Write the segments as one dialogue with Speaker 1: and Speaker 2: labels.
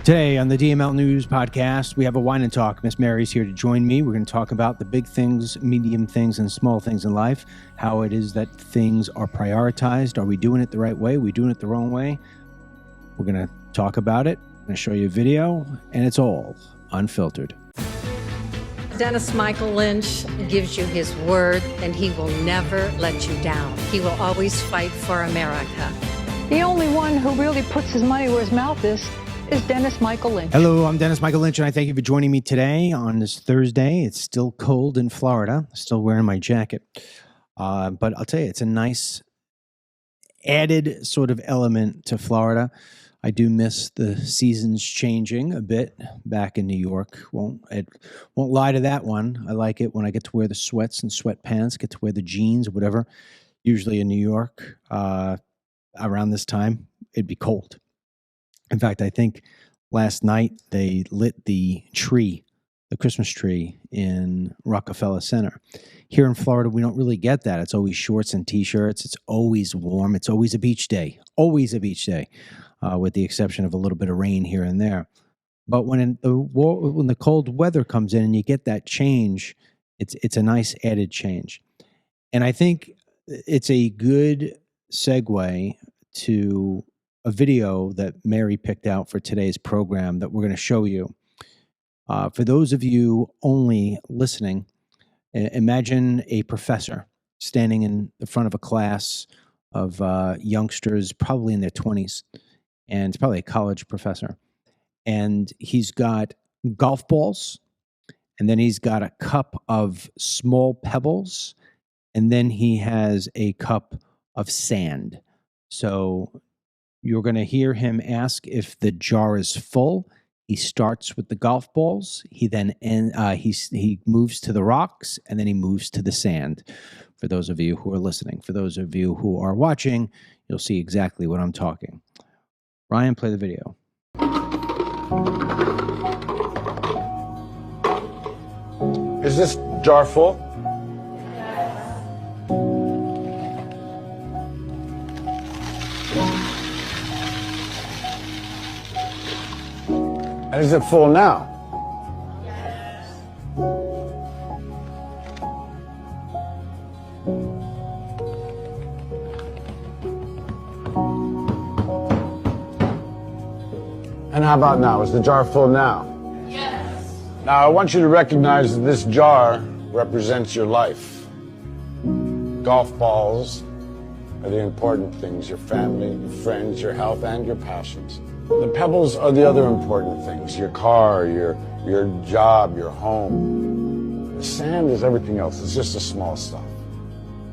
Speaker 1: Today on the DML News Podcast, we have a wine and talk. Miss Mary's here to join me. We're going to talk about the big things, medium things, and small things in life, how it is that things are prioritized. Are we doing it the right way? Are we doing it the wrong way? We're going to talk about it. I'm going to show you a video, and it's all unfiltered.
Speaker 2: Dennis Michael Lynch gives you his word, and he will never let you down. He will always fight for America.
Speaker 3: The only one who really puts his money where his mouth is Dennis Michael Lynch.
Speaker 1: Hello, I'm Dennis Michael Lynch, and I thank you for joining me today on this Thursday. It's still cold in Florida. Still wearing my jacket. But I'll tell you, it's a nice added sort of element to Florida. I do miss the seasons changing a bit back in New York. Won't lie to that one. I like it when I get to wear the sweats and sweatpants, get to wear the jeans or whatever. Usually in New York, around this time, it'd be cold. In fact, I think last night they lit the Christmas tree in Rockefeller Center. Here in Florida, we don't really get that. It's always shorts and T-shirts. It's always warm. It's always a beach day. Always a beach day, with the exception of a little bit of rain here and there. But when the cold weather comes in and you get that change, it's a nice added change. And I think it's a good segue to a video that Mary picked out for today's program that we're going to show you. For those of you only listening, imagine a professor standing in the front of a class of youngsters, probably in their 20s, and it's probably a college professor. And he's got golf balls, and then he's got a cup of small pebbles, and then he has a cup of sand. So you're going to hear him ask if the jar is full. He starts with the golf balls. He then he moves to the rocks, and then he moves to the sand. For those of you who are listening, for those of you who are watching, you'll see exactly what I'm talking. Ryan, play the video.
Speaker 4: Is this jar full? And is it full now? Yes. And how about now? Is the jar full now? Yes. Now I want you to recognize that this jar represents your life. Golf balls are the important things: your family, your friends, your health, and your passions. The pebbles are the other important things: your car, your job, your home. The sand is everything else. It's just the small stuff.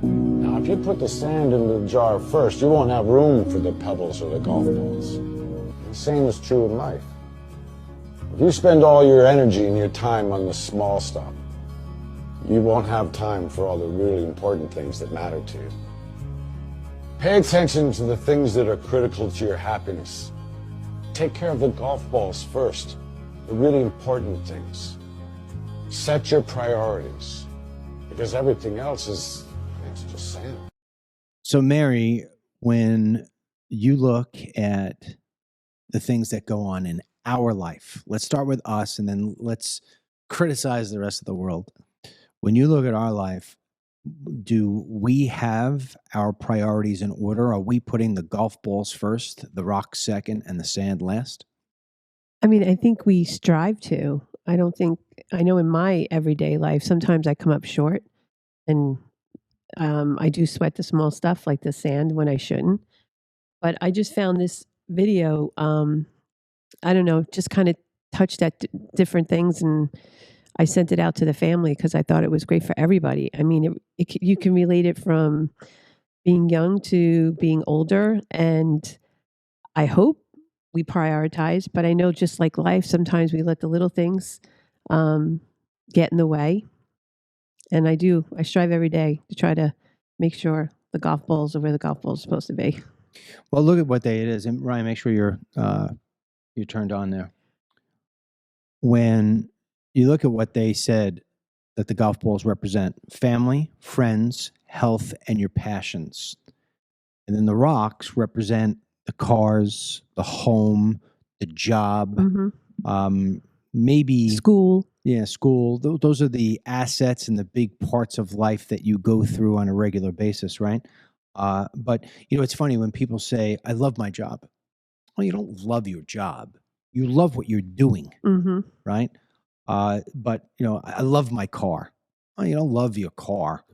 Speaker 4: Now, if you put the sand in the jar first, you won't have room for the pebbles or the golf balls. The same is true in life. If you spend all your energy and your time on the small stuff, you won't have time for all the really important things that matter to you. Pay attention to the things that are critical to your happiness. Take care of the golf balls first, the really important things. Set your priorities, because everything else it's just sand.
Speaker 1: So, Mary, when you look at the things that go on in our life, let's start with us and then let's criticize the rest of the world. When you look at our life, do we have our priorities in order? Are we putting the golf balls first, the rocks second, and the sand last?
Speaker 5: I mean, I think we strive to. I know in my everyday life, sometimes I come up short, and I do sweat the small stuff like the sand when I shouldn't. But I just found this video, I don't know, just kind of touched at different things, and I sent it out to the family because I thought it was great for everybody. I mean, you can relate it from being young to being older, and I hope we prioritize. But I know, just like life, sometimes we let the little things get in the way. And I strive every day to try to make sure the golf balls are where the golf balls are supposed to be.
Speaker 1: Well, look at what day it is. And Ryan, make sure you're turned on there. When you look at what they said that the golf balls represent: family, friends, health, and your passions. And then the rocks represent the cars, the home, the job,
Speaker 5: Mm-hmm.
Speaker 1: maybe
Speaker 5: School.
Speaker 1: Yeah, school. Those are the assets and the big parts of life that you go through on a regular basis, right? But it's funny when people say, "I love my job." Well, you don't love your job. You love what you're doing,
Speaker 5: Mm-hmm.
Speaker 1: right? But I love my car. Well, you don't love your car.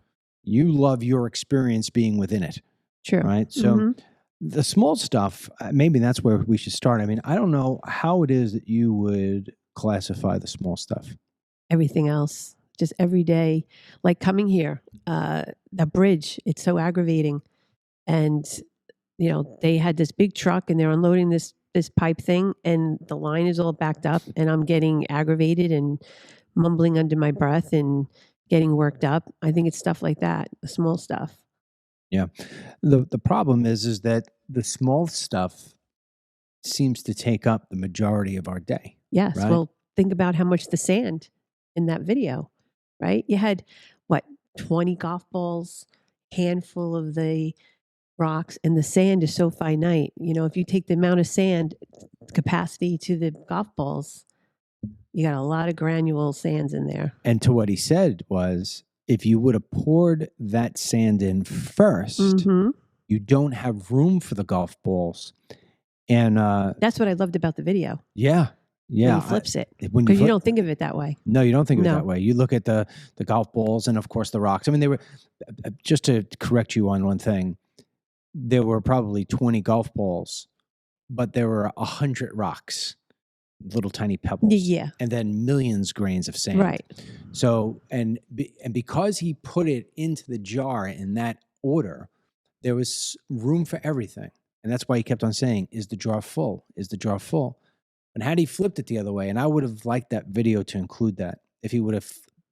Speaker 1: You love your experience being within it,
Speaker 5: True.
Speaker 1: right? So the small stuff, maybe that's where we should start. I mean, I don't know how it is that you would classify the small stuff.
Speaker 5: Everything else, just every day, like coming here, the bridge, it's so aggravating. And, they had this big truck and they're unloading this pipe thing and the line is all backed up and I'm getting aggravated and mumbling under my breath and getting worked up. I think it's stuff like that, the small stuff.
Speaker 1: Yeah. The problem is that the small stuff seems to take up the majority of our day.
Speaker 5: Yes.
Speaker 1: Right?
Speaker 5: Well, think about how much the sand in that video, right? You had 20 golf balls, handful of the rocks, and the sand is so finite. If you take the amount of sand capacity to the golf balls, you got a lot of granule sands in there.
Speaker 1: And to what he said was, if you would have poured that sand in first, you don't have room for the golf balls. And
Speaker 5: that's what I loved about the video.
Speaker 1: Yeah.
Speaker 5: When he flips it. Because you don't think of it that way.
Speaker 1: No, you don't think of it that way. You look at the golf balls and, of course, the rocks. I mean, they were, just to correct you on one thing, there were probably 20 golf balls, but there were 100 rocks, little tiny pebbles.
Speaker 5: Yeah.
Speaker 1: And then millions grains of sand.
Speaker 5: Right.
Speaker 1: So, and because he put it into the jar in that order, there was room for everything. And that's why he kept on saying, is the jar full? Is the jar full? And had he flipped it the other way, and I would have liked that video to include that, if he would have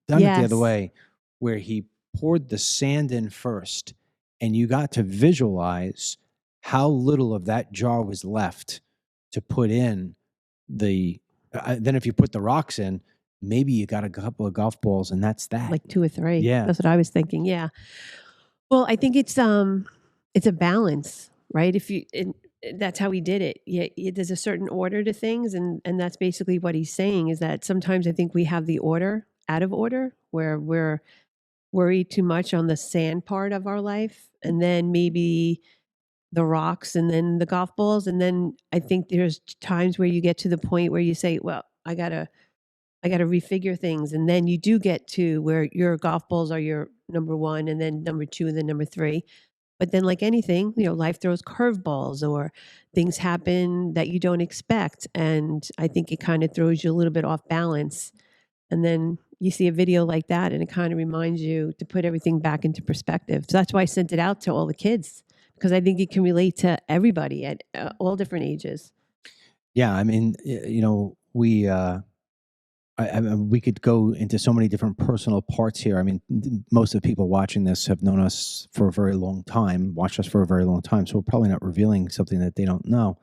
Speaker 1: done it the other way, where he poured the sand in first, and you got to visualize how little of that jar was left to put in then if you put the rocks in, maybe you got a couple of golf balls, and that's that.
Speaker 5: Like 2 or 3.
Speaker 1: Yeah.
Speaker 5: That's what I was thinking. Yeah. Well, I think it's a balance, right? That's how he did it. Yeah, there's a certain order to things, and that's basically what he's saying, is that sometimes I think we have the order out of order, where we're worried too much on the sand part of our life, and then maybe the rocks, and then the golf balls, and then I think there's times where you get to the point where you say, well, I gotta refigure things, and then you do get to where your golf balls are your number 1, and then number 2, and then number 3. But then, like anything, life throws curveballs, or things happen that you don't expect. And I think it kind of throws you a little bit off balance. And then you see a video like that, and it kind of reminds you to put everything back into perspective. So that's why I sent it out to all the kids, because I think it can relate to everybody at all different ages.
Speaker 1: Yeah. I mean, we could go into so many different personal parts here. I mean, most of the people watching this have known us for a very long time, watched us for a very long time. So we're probably not revealing something that they don't know.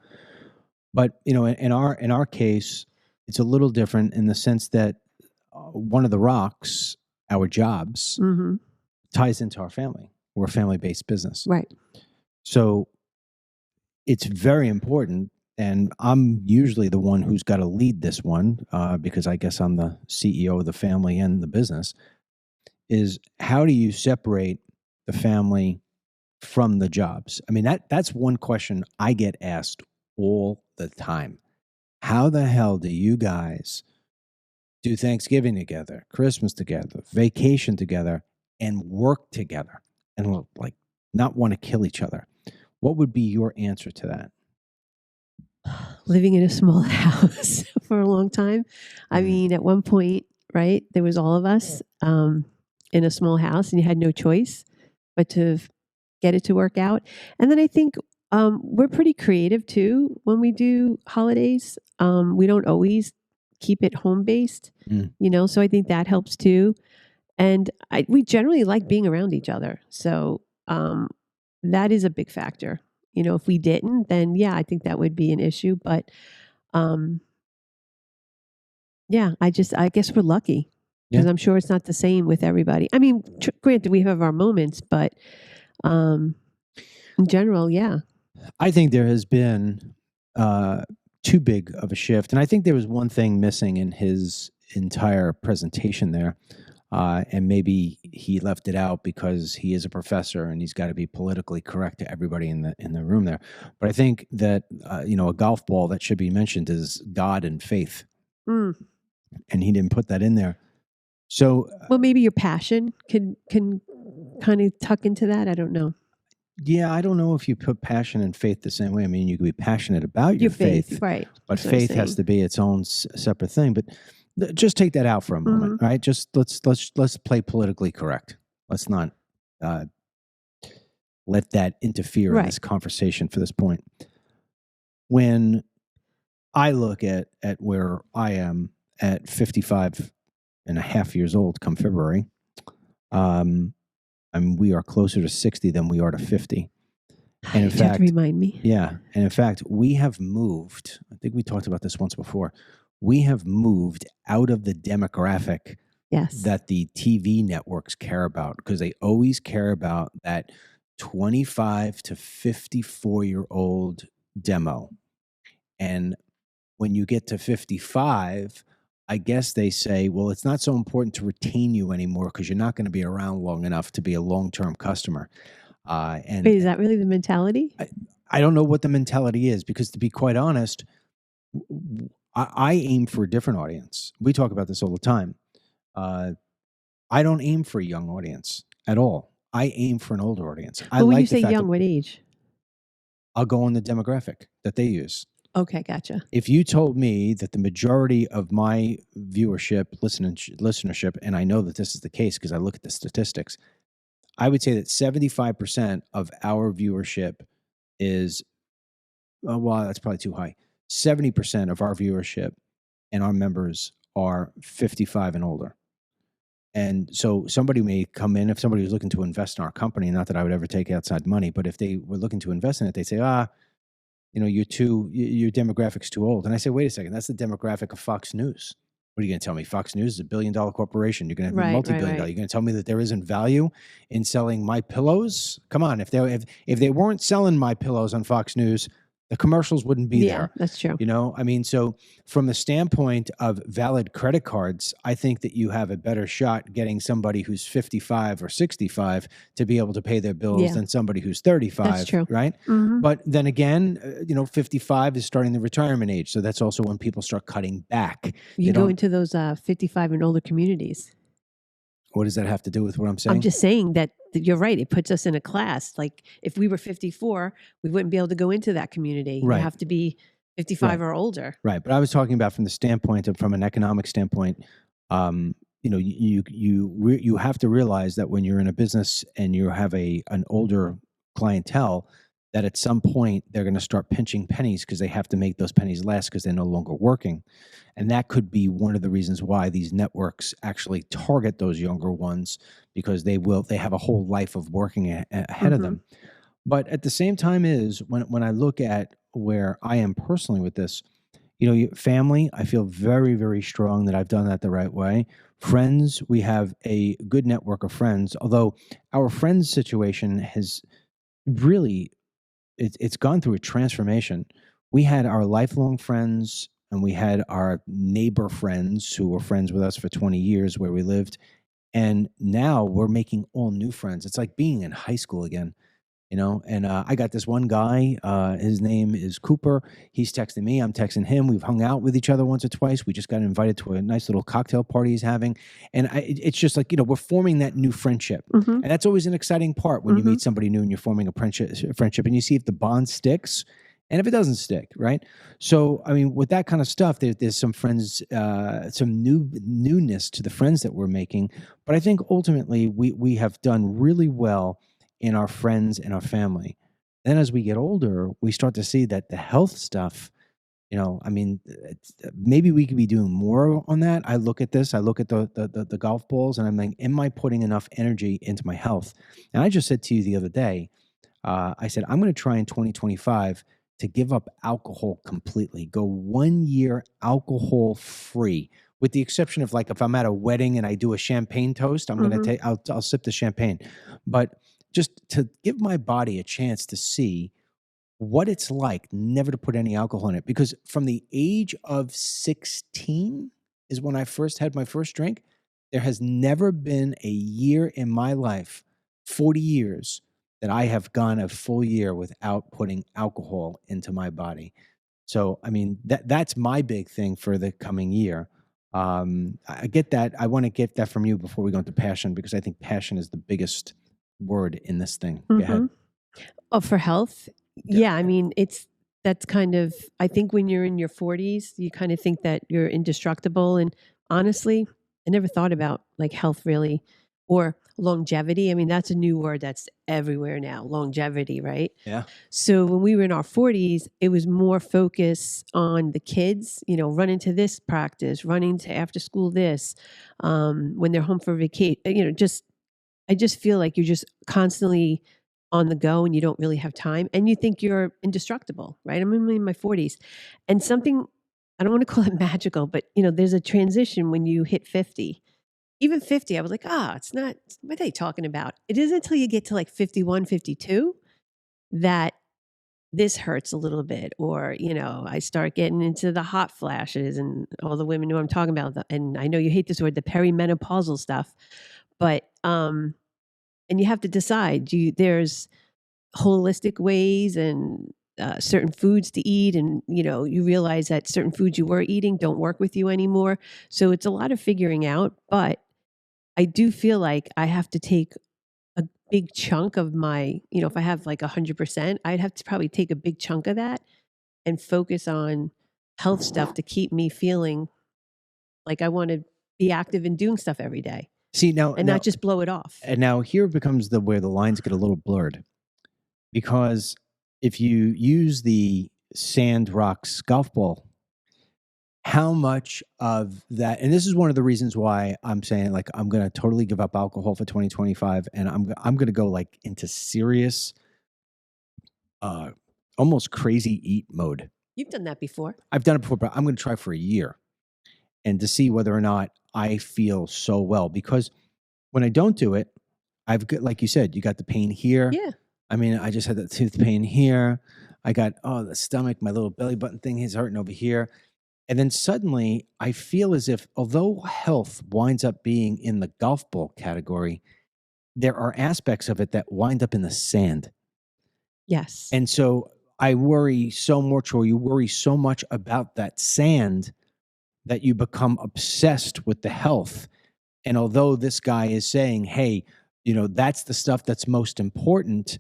Speaker 1: But, in our case, it's a little different in the sense that one of the rocks, our jobs, ties into our family. We're a family-based business.
Speaker 5: Right.
Speaker 1: So it's very important. And I'm usually the one who's got to lead this one, because I guess I'm the CEO of the family and the business, is how do you separate the family from the jobs? I mean, that's one question I get asked all the time. How the hell do you guys do Thanksgiving together, Christmas together, vacation together, and work together, and like not want to kill each other? What would be your answer to that?
Speaker 5: Living in a small house for a long time. I mean, at one point, right, there was all of us in a small house, and you had no choice but to get it to work out. And then I think we're pretty creative too when we do holidays. We don't always keep it home based, so I think that helps too. And we generally like being around each other. So that is a big factor. If we didn't, then yeah, I think that would be an issue. But yeah, I guess we're lucky, because I'm sure it's not the same with everybody. I mean, granted, we have our moments, but in general, yeah.
Speaker 1: I think there has been too big of a shift. And I think there was one thing missing in his entire presentation there. And maybe he left it out because he is a professor and he's got to be politically correct to everybody in the room there. But I think that a golf ball that should be mentioned is God and faith, and he didn't put that in there. So,
Speaker 5: well, maybe your passion can kind of tuck into that. I don't know.
Speaker 1: Yeah, I don't know if you put passion and faith the same way. I mean, you could be passionate about your faith,
Speaker 5: right?
Speaker 1: But faith has to be its own separate thing. But just take that out for a moment, right? Just let's play politically correct. Let's not let that interfere in this conversation for this point. When I look at where I am at 55 and a half years old come February, we are closer to 60 than we are to 50. And in fact,
Speaker 5: have to remind me.
Speaker 1: Yeah. And in fact, we have moved, I think we talked about this once before, we have moved out of the demographic that the TV networks care about, because they always care about that 25 to 54-year-old demo. And when you get to 55, I guess they say, well, it's not so important to retain you anymore because you're not going to be around long enough to be a long-term customer. And
Speaker 5: wait, is that really the mentality?
Speaker 1: I don't know what the mentality is, because to be quite honest, I aim for a different audience. We talk about this all the time. I don't aim for a young audience at all. I aim for an older audience.
Speaker 5: When you say young, what age?
Speaker 1: I'll go on the demographic that they use.
Speaker 5: Okay, gotcha.
Speaker 1: If you told me that the majority of my viewership, listenership, and I know that this is the case because I look at the statistics, I would say that 75% of our viewership is, well, that's probably too high. 70% of our viewership and our members are 55 and older. And so somebody may come in, if somebody was looking to invest in our company, not that I would ever take outside money, but if they were looking to invest in it, they'd say, your demographic's too old. And I say, wait a second, that's the demographic of Fox News. What are you going to tell me? Fox News is $1 billion corporation. You're going to have multi-billion dollar. You're going to tell me that there isn't value in selling my pillows? Come on, if they weren't selling my pillows on Fox News, the commercials wouldn't be there.
Speaker 5: That's true.
Speaker 1: So from the standpoint of valid credit cards, I think that you have a better shot getting somebody who's 55 or 65 to be able to pay their bills than somebody who's 35.
Speaker 5: That's true.
Speaker 1: Right? Mm-hmm. But then again, 55 is starting the retirement age. So that's also when people start cutting back.
Speaker 5: You go into those 55 and older communities.
Speaker 1: What does that have to do with what I'm saying?
Speaker 5: I'm just saying that you're right. It puts us in a class. Like if we were 54, we wouldn't be able to go into that community.
Speaker 1: Right.
Speaker 5: You have to be 55 or older. Right.
Speaker 1: But I was talking about from the standpoint of, from an economic standpoint, you have to realize that when you're in a business and you have an older clientele, that at some point they're going to start pinching pennies because they have to make those pennies last because they're no longer working. And that could be one of the reasons why these networks actually target those younger ones, because they have a whole life of working ahead of them. But at the same time is when I look at where I am personally with this, family, I feel very, very strong that I've done that the right way. Friends, we have a good network of friends, although our friends situation has really, it's gone through a transformation. We had our lifelong friends and we had our neighbor friends who were friends with us for 20 years where we lived. And now we're making all new friends. It's like being in high school again, and I got this one guy, his name is Cooper. He's texting me, I'm texting him. We've hung out with each other once or twice. We just got invited to a nice little cocktail party he's having. And it's just like, we're forming that new friendship. And that's always an exciting part when you meet somebody new and you're forming a friendship and you see if the bond sticks and if it doesn't stick, right? So, with that kind of stuff, there's some friends, some newness to the friends that we're making. But I think ultimately we have done really well in our friends and our family. Then as we get older, we start to see that the health stuff, maybe we could be doing more on that. I look at this, I look at the golf balls and I'm like, am I putting enough energy into my health? And I just said to you the other day, I said, I'm going to try in 2025 to give up alcohol completely, go 1 year alcohol free, with the exception of like if I'm at a wedding and I do a champagne toast, I'm going to I'll sip the champagne. But just to give my body a chance to see what it's like never to put any alcohol in it. Because from the age of 16 is when I first had my first drink. There has never been a year in my life, 40 years, that I have gone a full year without putting alcohol into my body. So, I mean, that's my big thing for the coming year. I get that. I want to get that from you before we go into passion, because I think passion is the biggest word in this thing. Go ahead.
Speaker 5: Oh, for health? Yeah, I mean, that's kind of, I think when you're in your 40s, you kind of think that you're indestructible. And honestly, I never thought about like health really, or longevity. I mean, that's a new word that's everywhere now, longevity, right?
Speaker 1: Yeah.
Speaker 5: So when we were in our 40s, it was more focus on the kids, running to this practice, running to after school this, when they're home for vacation, I just feel like you're just constantly on the go and you don't really have time and you think you're indestructible, right? I'm in my 40s. And something, I don't want to call it magical, but there's a transition when you hit 50. Even 50, I was like, it's not, what are they talking about? It isn't until you get to like 51, 52 that this hurts a little bit, or I start getting into the hot flashes, and all the women know I'm talking about. And I know you hate this word, the perimenopausal stuff, but and you have to decide. There's holistic ways and certain foods to eat, and you realize that certain foods you were eating don't work with you anymore. So it's a lot of figuring out. But I do feel like I have to take a big chunk of my, if I have like 100%, I'd have to probably take a big chunk of that and focus on health stuff to keep me feeling like I want to be active and doing stuff every day.
Speaker 1: See, now,
Speaker 5: not just blow it off.
Speaker 1: And now here becomes where the lines get a little blurred, because if you use the sand rocks golf ball, how much of that, and this is one of the reasons why I'm saying like I'm going to totally give up alcohol for 2025, and I'm going to go like into serious, almost crazy eat mode.
Speaker 5: You've done that before.
Speaker 1: I've done it before, but I'm going to try for a year and to see whether or not I feel so well. Because when I don't do it, I've got, like you said, you got the pain here.
Speaker 5: Yeah.
Speaker 1: I mean, I just had the tooth pain here. I got, the stomach, my little belly button thing is hurting over here. And then suddenly I feel as if, although health winds up being in the golf ball category, there are aspects of it that wind up in the sand.
Speaker 5: Yes.
Speaker 1: And so I worry so much, or you worry so much about that sand, that you become obsessed with the health. And although this guy is saying, hey, that's the stuff that's most important.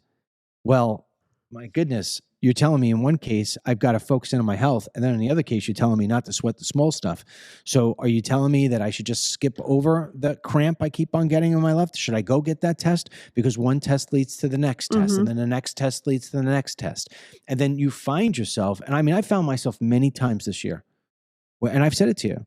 Speaker 1: Well, my goodness, you're telling me in one case, I've got to focus in on my health. And then in the other case, you're telling me not to sweat the small stuff. So are you telling me that I should just skip over the cramp I keep on getting on my left? Should I go get that test? Because one test leads to the next test, and then the next test leads to the next test. And then you find yourself, and I mean, I found myself many times this year, and I've said it to you,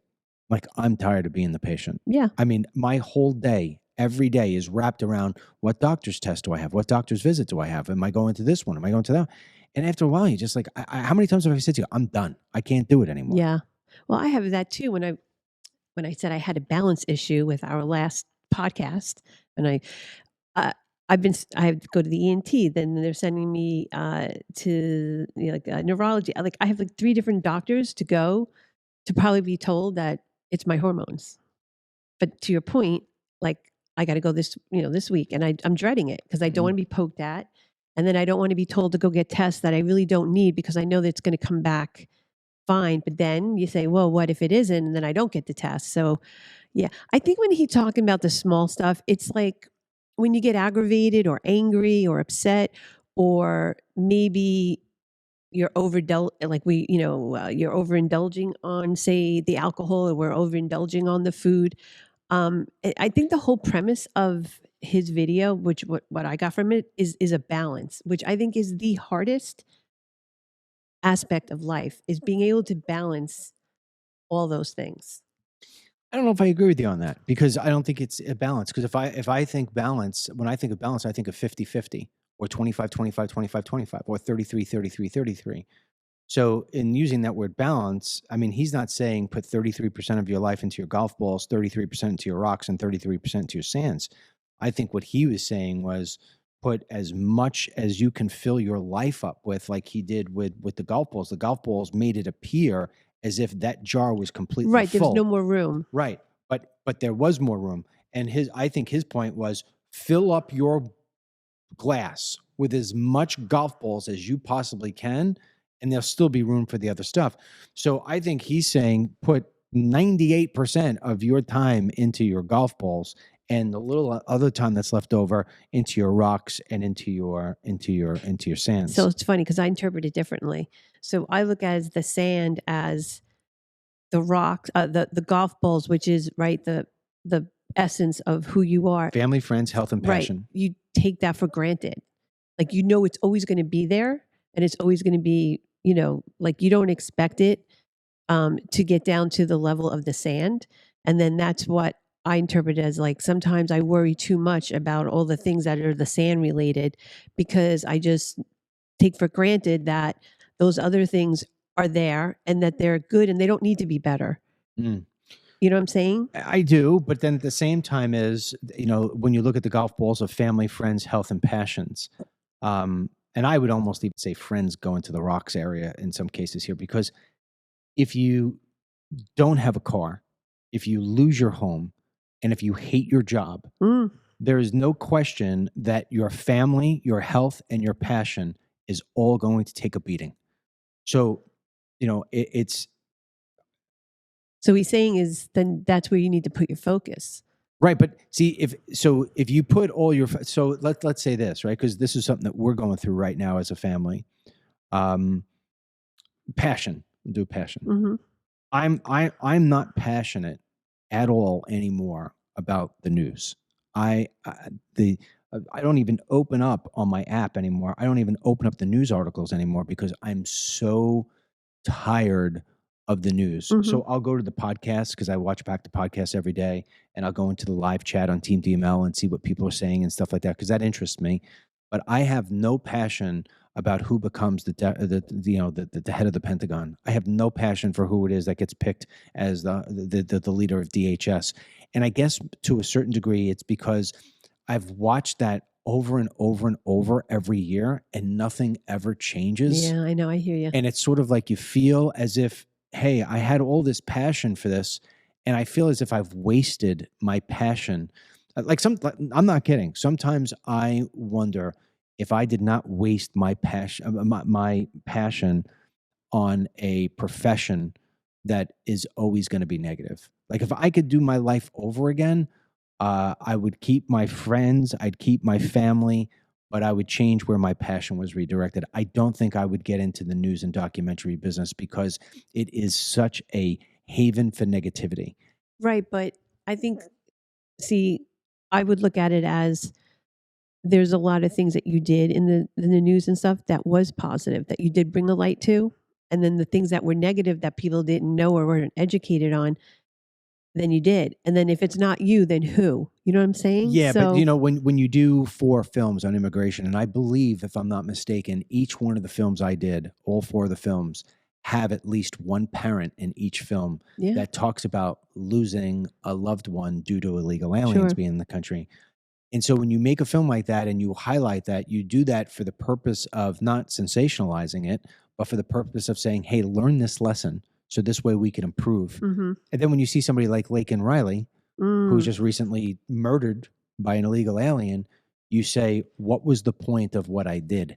Speaker 1: like, I'm tired of being the patient.
Speaker 5: Yeah.
Speaker 1: I mean, my whole day, every day is wrapped around what doctor's test do I have? What doctor's visit do I have? Am I going to this one? Am I going to that? And after a while, you just like, how many times have I said to you, I'm done. I can't do it anymore.
Speaker 5: Yeah. Well, I have that too. When I said I had a balance issue with our last podcast, and I have to go to the ENT, then they're sending me to neurology. I have like 3 different doctors to go to probably be told that it's my hormones. But to your point, like I got to go this week, and I'm dreading it because I don't want to be poked at. And then I don't want to be told to go get tests that I really don't need, because I know that it's going to come back fine. But then you say, well, what if it isn't? And then I don't get the test. So yeah, I think when he's talking about the small stuff, it's like when you get aggravated or angry or upset, or maybe you're you're overindulging on, say, the alcohol, or we're overindulging on the food. I think the whole premise of his video, which what I got from it is a balance, which I think is the hardest aspect of life, is being able to balance all those things.
Speaker 1: I don't know if I agree with you on that, because I don't think it's a balance. Because if I think balance, when I think of balance, I think of 50-50, or 25-25, 25-25, or 33-33, 33. So in using that word balance, I mean, he's not saying put 33% of your life into your golf balls, 33% into your rocks, and 33% into your sands. I think what he was saying was put as much as you can fill your life up with, like he did with the golf balls. The golf balls made it appear as if that jar was completely
Speaker 5: Right. There was
Speaker 1: full.
Speaker 5: no more room.
Speaker 1: Right. But there was more room. And I think his point was, fill up your glass with as much golf balls as you possibly can, and there'll still be room for the other stuff. So I think he's saying put 98% of your time into your golf balls, and the little other time that's left over into your rocks and into your sands.
Speaker 5: So it's funny because I interpret it differently. So I look at the sand as the rocks, the golf balls, which is right the essence of who you are.
Speaker 1: Family, friends, health, and passion.
Speaker 5: Right. You take that for granted. Like, you know, it's always going to be there, and it's always going to be, you know, like, you don't expect it to get down to the level of the sand. And then that's what I interpret as, like, sometimes I worry too much about all the things that are the sand related, because I just take for granted that those other things are there and that they're good and they don't need to be better.
Speaker 1: Mm.
Speaker 5: You know what I'm saying?
Speaker 1: I do, but then at the same time is, you know, when you look at the golf balls of family, friends, health, and passions, and I would almost even say friends go into the rocks area in some cases here, because if you don't have a car, if you lose your home, and if you hate your job, there is no question that your family, your health, and your passion is all going to take a beating. So, you know, it's...
Speaker 5: So he's saying is then that's where you need to put your focus.
Speaker 1: Right. But see, if you put all your... So let's say this, right? Because this is something that we're going through right now as a family. Passion. We'll do passion.
Speaker 5: Mm-hmm.
Speaker 1: I'm not passionate at all anymore about the news. I don't even open up on my app anymore. I don't even open up the news articles anymore because I'm so tired of the news.
Speaker 5: Mm-hmm.
Speaker 1: So I'll go to the podcast because I watch back the podcast every day, and I'll go into the live chat on Team DML and see what people are saying and stuff like that, because that interests me. But I have no passion about who becomes the head of the Pentagon. I have no passion for who it is that gets picked as the leader of DHS. And I guess to a certain degree, it's because I've watched that over and over and over every year, and nothing ever changes.
Speaker 5: Yeah, I know. I hear you.
Speaker 1: And it's sort of like you feel as if, hey, I had all this passion for this, and I feel as if I've wasted my passion. I'm not kidding. Sometimes I wonder if I did not waste my passion on a profession that is always going to be negative. Like, if I could do my life over again, I would keep my friends, I'd keep my family, but I would change where my passion was redirected. I don't think I would get into the news and documentary business because it is such a haven for negativity.
Speaker 5: Right. But I think, see, I would look at it as there's a lot of things that you did in the news and stuff that was positive, that you did bring a light to. And then the things that were negative that people didn't know or weren't educated on, then you did. And then if it's not you, then who? You know what I'm saying?
Speaker 1: Yeah, but you know, when you do 4 films on immigration, and I believe, if I'm not mistaken, each one of the films I did, all 4 of the films, have at least one parent in each film that talks about losing a loved one due to illegal aliens being in the country. And so when you make a film like that and you highlight that, you do that for the purpose of not sensationalizing it, but for the purpose of saying, hey, learn this lesson so this way we can improve.
Speaker 5: Mm-hmm.
Speaker 1: And then when you see somebody like Laken Riley, who was just recently murdered by an illegal alien, you say, what was the point of what I did?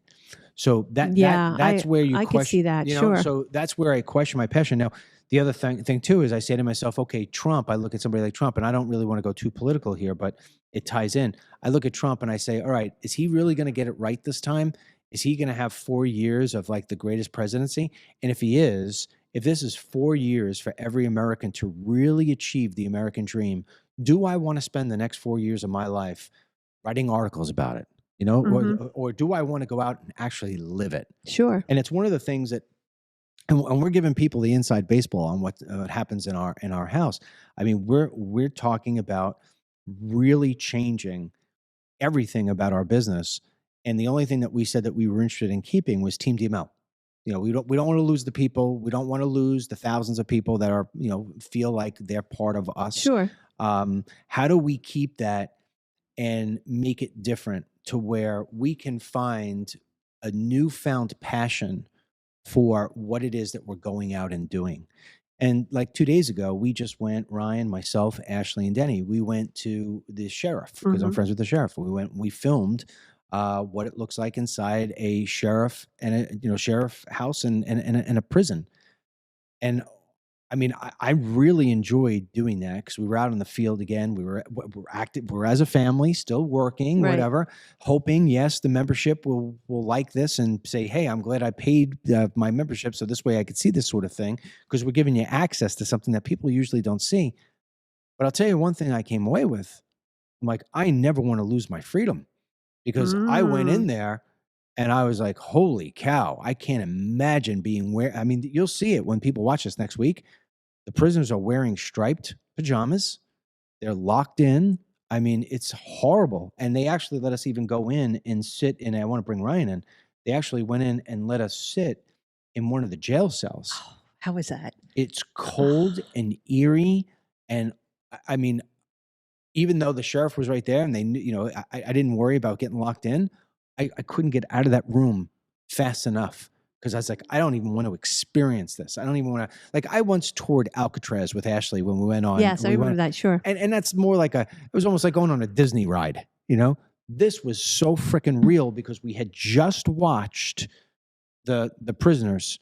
Speaker 1: So that's where you
Speaker 5: I
Speaker 1: question.
Speaker 5: can see that,
Speaker 1: you know,
Speaker 5: sure.
Speaker 1: So that's where I question my passion. Now, the other thing too is I say to myself, okay, Trump, I look at somebody like Trump, and I don't really want to go too political here, but it ties in. I look at Trump and I say, all right, is he really going to get it right this time? Is he going to have 4 years of like the greatest presidency? And if he is, if this is 4 years for every American to really achieve the American dream, do I want to spend the next 4 years of my life writing articles about it? You know, or do I want to go out and actually live it?
Speaker 5: Sure.
Speaker 1: And it's one of the things that, and we're giving people the inside baseball on what happens in our house. I mean, we're talking about really changing everything about our business, and the only thing that we said that we were interested in keeping was Team DML. You know, we don't want to lose the people. We don't want to lose the thousands of people that are, you know, feel like they're part of us.
Speaker 5: Sure.
Speaker 1: How do we keep that and make it different to where we can find a newfound passion for what it is that we're going out and doing. And like 2 days ago, we just went, Ryan, myself, Ashley, and Denny, we went to the sheriff because I'm friends with the sheriff. We filmed what it looks like inside a sheriff and a sheriff house and a prison. And I mean, I really enjoyed doing that because we were out in the field again. We're active. We're as a family, still working,
Speaker 5: Right.
Speaker 1: whatever. Hoping, yes, the membership will like this and say, "Hey, I'm glad I paid my membership, so this way I could see this sort of thing." Because we're giving you access to something that people usually don't see. But I'll tell you one thing I came away with. I'm like, I never want to lose my freedom because I went in there and I was like, "Holy cow! I can't imagine being where." I mean, you'll see it when people watch this next week. The prisoners are wearing striped pajamas. They're locked in. I mean, it's horrible. And they actually let us even go in and sit in. I want to bring Ryan in. They actually went in and let us sit in one of the jail cells.
Speaker 5: Oh, how was that?
Speaker 1: It's cold and eerie. And I mean, even though the sheriff was right there and they knew, I didn't worry about getting locked in. I couldn't get out of that room fast enough. Because I was like, I don't even want to experience this. I don't even want to. Like, I once toured Alcatraz with Ashley when we went on.
Speaker 5: Yes, I remember that. Sure.
Speaker 1: And that's more like it was almost like going on a Disney ride. This was so freaking real because we had just watched the prisoners,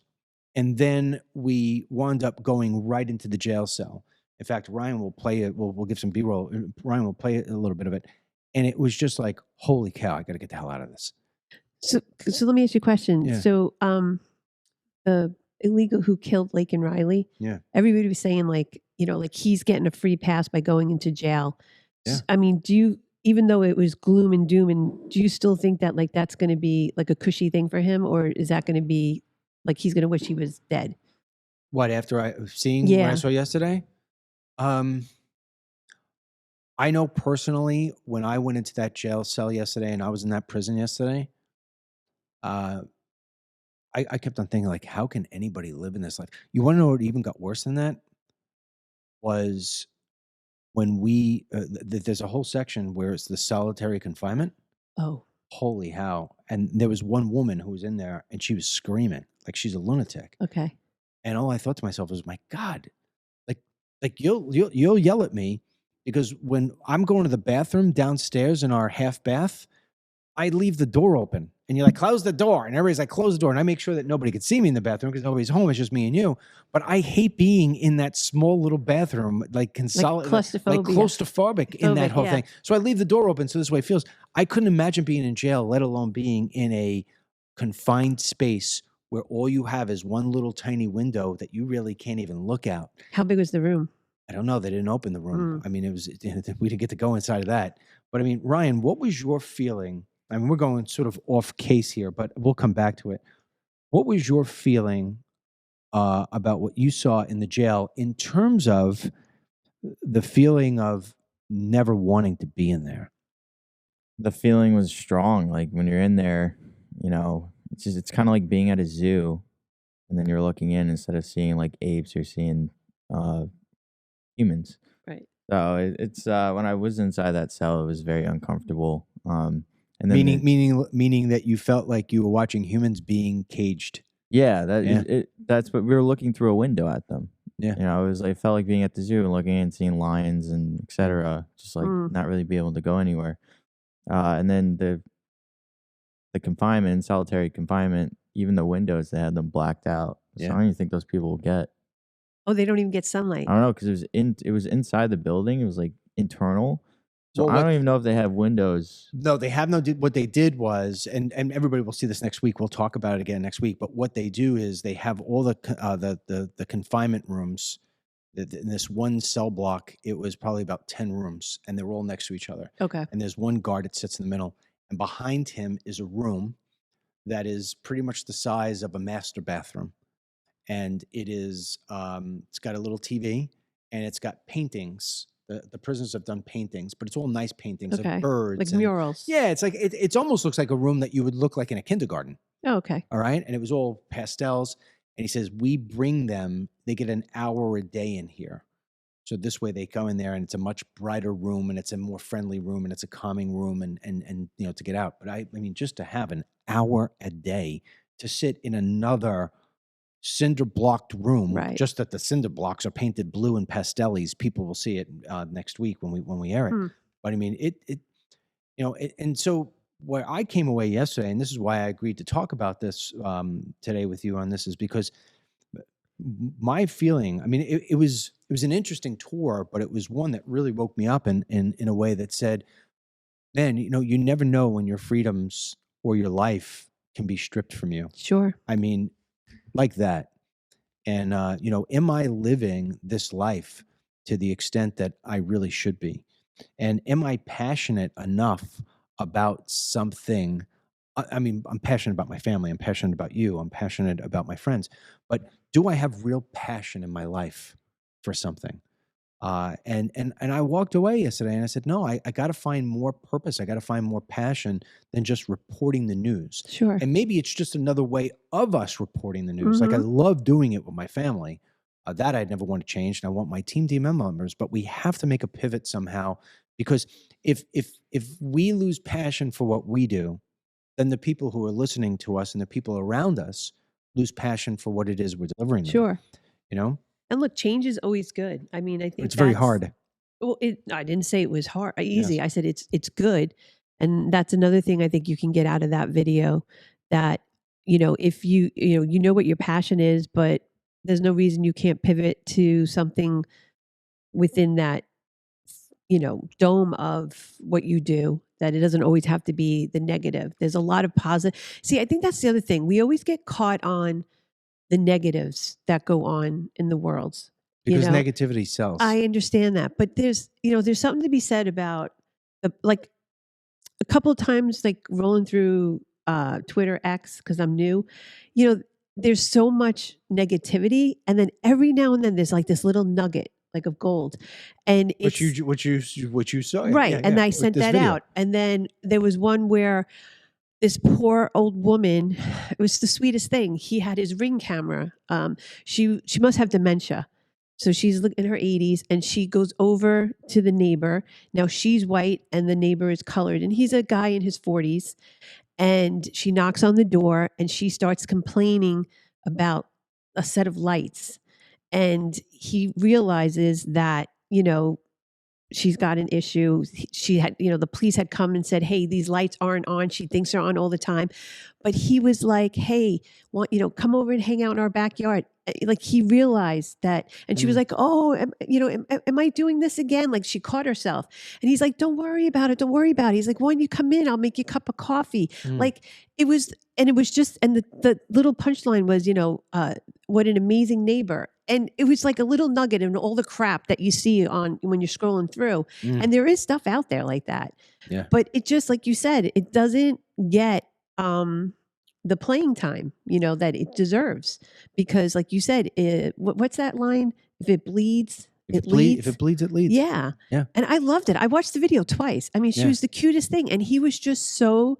Speaker 1: and then we wound up going right into the jail cell. In fact, Ryan will play it. We'll give some B-roll. Ryan will play a little bit of it, and it was just like, holy cow! I got to get the hell out of this.
Speaker 5: So let me ask you a question.
Speaker 1: Yeah.
Speaker 5: So, the illegal who killed Lake and Riley.
Speaker 1: Yeah.
Speaker 5: Everybody was saying like he's getting a free pass by going into jail.
Speaker 1: Yeah.
Speaker 5: I mean, do you, even though it was gloom and doom, and do you still think that like that's going to be like a cushy thing for him, or is that going to be like he's going to wish he was dead?
Speaker 1: What, after seeing what I saw yesterday? I know personally when I went into that jail cell yesterday and I was in that prison yesterday, I kept on thinking, like, how can anybody live in this life? You want to know what even got worse than that? Was when we, there's a whole section where it's the solitary confinement.
Speaker 5: Oh.
Speaker 1: Holy how. And there was one woman who was in there and she was screaming like she's a lunatic.
Speaker 5: Okay.
Speaker 1: And all I thought to myself was, my God, like you'll yell at me because when I'm going to the bathroom downstairs in our half bath, I leave the door open and you're like, close the door. And everybody's like, close the door. And I make sure that nobody could see me in the bathroom because nobody's home. It's just me and you. But I hate being in that small little bathroom, like claustrophobic in that whole thing. So I leave the door open so this way it feels. I couldn't imagine being in jail, let alone being in a confined space where all you have is one little tiny window that you really can't even look out.
Speaker 5: How big was the room?
Speaker 1: I don't know. They didn't open the room. I mean, we didn't get to go inside of that. But I mean, Ryan, what was your feeling? I mean, we're going sort of off case here, but we'll come back to it. What was your feeling about what you saw in the jail in terms of the feeling of never wanting to be in there?
Speaker 6: The feeling was strong. Like when you're in there, it's kind of like being at a zoo, and then you're looking in instead of seeing like apes, you're seeing humans.
Speaker 5: Right.
Speaker 6: So it's when I was inside that cell, it was very uncomfortable. And then
Speaker 1: meaning that you felt like you were watching humans being caged.
Speaker 6: Yeah, that's what we were looking through a window at them.
Speaker 1: Yeah.
Speaker 6: I felt like being at the zoo and looking and seeing lions and etc. Just like not really be able to go anywhere. And then the confinement, solitary confinement, even the windows, they had them blacked out. So I don't even think those people will get.
Speaker 5: Oh, they don't even get sunlight.
Speaker 6: I don't know, because it was inside the building. It was like internal. So I don't even know if they have windows.
Speaker 1: No, they have no. What they did was, and everybody will see this next week. We'll talk about it again next week. But what they do is they have all the confinement rooms. In this one cell block, it was probably about 10 rooms, and they're all next to each other.
Speaker 5: Okay.
Speaker 1: And there's one guard that sits in the middle, and behind him is a room that is pretty much the size of a master bathroom, and it is it's got a little TV, and it's got paintings. The prisoners have done paintings, but it's all nice paintings of birds,
Speaker 5: like murals.
Speaker 1: Yeah, it's like it almost looks like a room that you would look like in a kindergarten.
Speaker 5: Oh, okay.
Speaker 1: All right, and it was all pastels. And he says we bring them. They get an hour a day in here, So this way they go in there and it's a much brighter room and it's a more friendly room and it's a calming room and to get out. But I mean, just to have an hour a day to sit in another cinder blocked room,
Speaker 5: Right.
Speaker 1: just that the cinder blocks are painted blue and pastellies. People will see it next week when we air it. But I mean, and so where I came away yesterday, and this is why I agreed to talk about this today with you on this, is because my feeling, I mean, it was an interesting tour, but it was one that really woke me up in a way that said, man, you never know when your freedoms or your life can be stripped from you.
Speaker 5: Sure.
Speaker 1: I mean, like that. And, am I living this life to the extent that I really should be? And am I passionate enough about something? I mean, I'm passionate about my family. I'm passionate about you. I'm passionate about my friends. But do I have real passion in my life for something? And I walked away yesterday and I said, no, I got to find more purpose. I got to find more passion than just reporting the news.
Speaker 5: Sure.
Speaker 1: And maybe it's just another way of us reporting the news. Like I love doing it with my family. That I'd never want to change. And I want my team members, but we have to make a pivot somehow, because if we lose passion for what we do, then the people who are listening to us and the people around us lose passion for what it is we're delivering them.
Speaker 5: Sure.
Speaker 1: And
Speaker 5: look, change is always good. I mean, I think
Speaker 1: it's very hard.
Speaker 5: Well, I didn't say it was hard, easy. Yes. I said it's good. And that's another thing I think you can get out of that video, that, if you know what your passion is, but there's no reason you can't pivot to something within that, dome of what you do, that it doesn't always have to be the negative. There's a lot of positive. See, I think that's the other thing. We always get caught on the negatives that go on in the world.
Speaker 1: Because negativity sells.
Speaker 5: I understand that. But there's something to be said about, like, a couple of times, like rolling through Twitter X, because I'm new, there's so much negativity. And then every now and then there's like this little nugget, like, of gold. And it's
Speaker 1: what you saw.
Speaker 5: Right.
Speaker 1: Yeah,
Speaker 5: and
Speaker 1: yeah,
Speaker 5: I sent that
Speaker 1: video
Speaker 5: out. And then there was one where this poor old woman, it was the sweetest thing. He had his Ring camera. She must have dementia. So she's in her 80s and she goes over to the neighbor. Now she's white and the neighbor is colored, and he's a guy in his 40s. And she knocks on the door and she starts complaining about a set of lights. And he realizes that, she's got an issue. She had, the police had come and said, hey, these lights aren't on. She thinks they're on all the time. But he was like, hey, come over and hang out in our backyard. Like, he realized that. And she was like, oh, am I doing this again? Like, she caught herself. And he's like, don't worry about it. Don't worry about it. He's like, why don't you come in? I'll make you a cup of coffee. Like, it was just, and the little punchline was, what an amazing neighbor. And it was like a little nugget in all the crap that you see on when you're scrolling through. And there is stuff out there like that.
Speaker 1: Yeah.
Speaker 5: But it just, like you said, it doesn't get the playing time, that it deserves. Because, like you said, what's that line? If it bleeds, it leads.
Speaker 1: If it bleeds, it leads.
Speaker 5: Yeah.
Speaker 1: Yeah.
Speaker 5: And I loved it. I watched the video twice. I mean, she was the cutest thing. And he was just so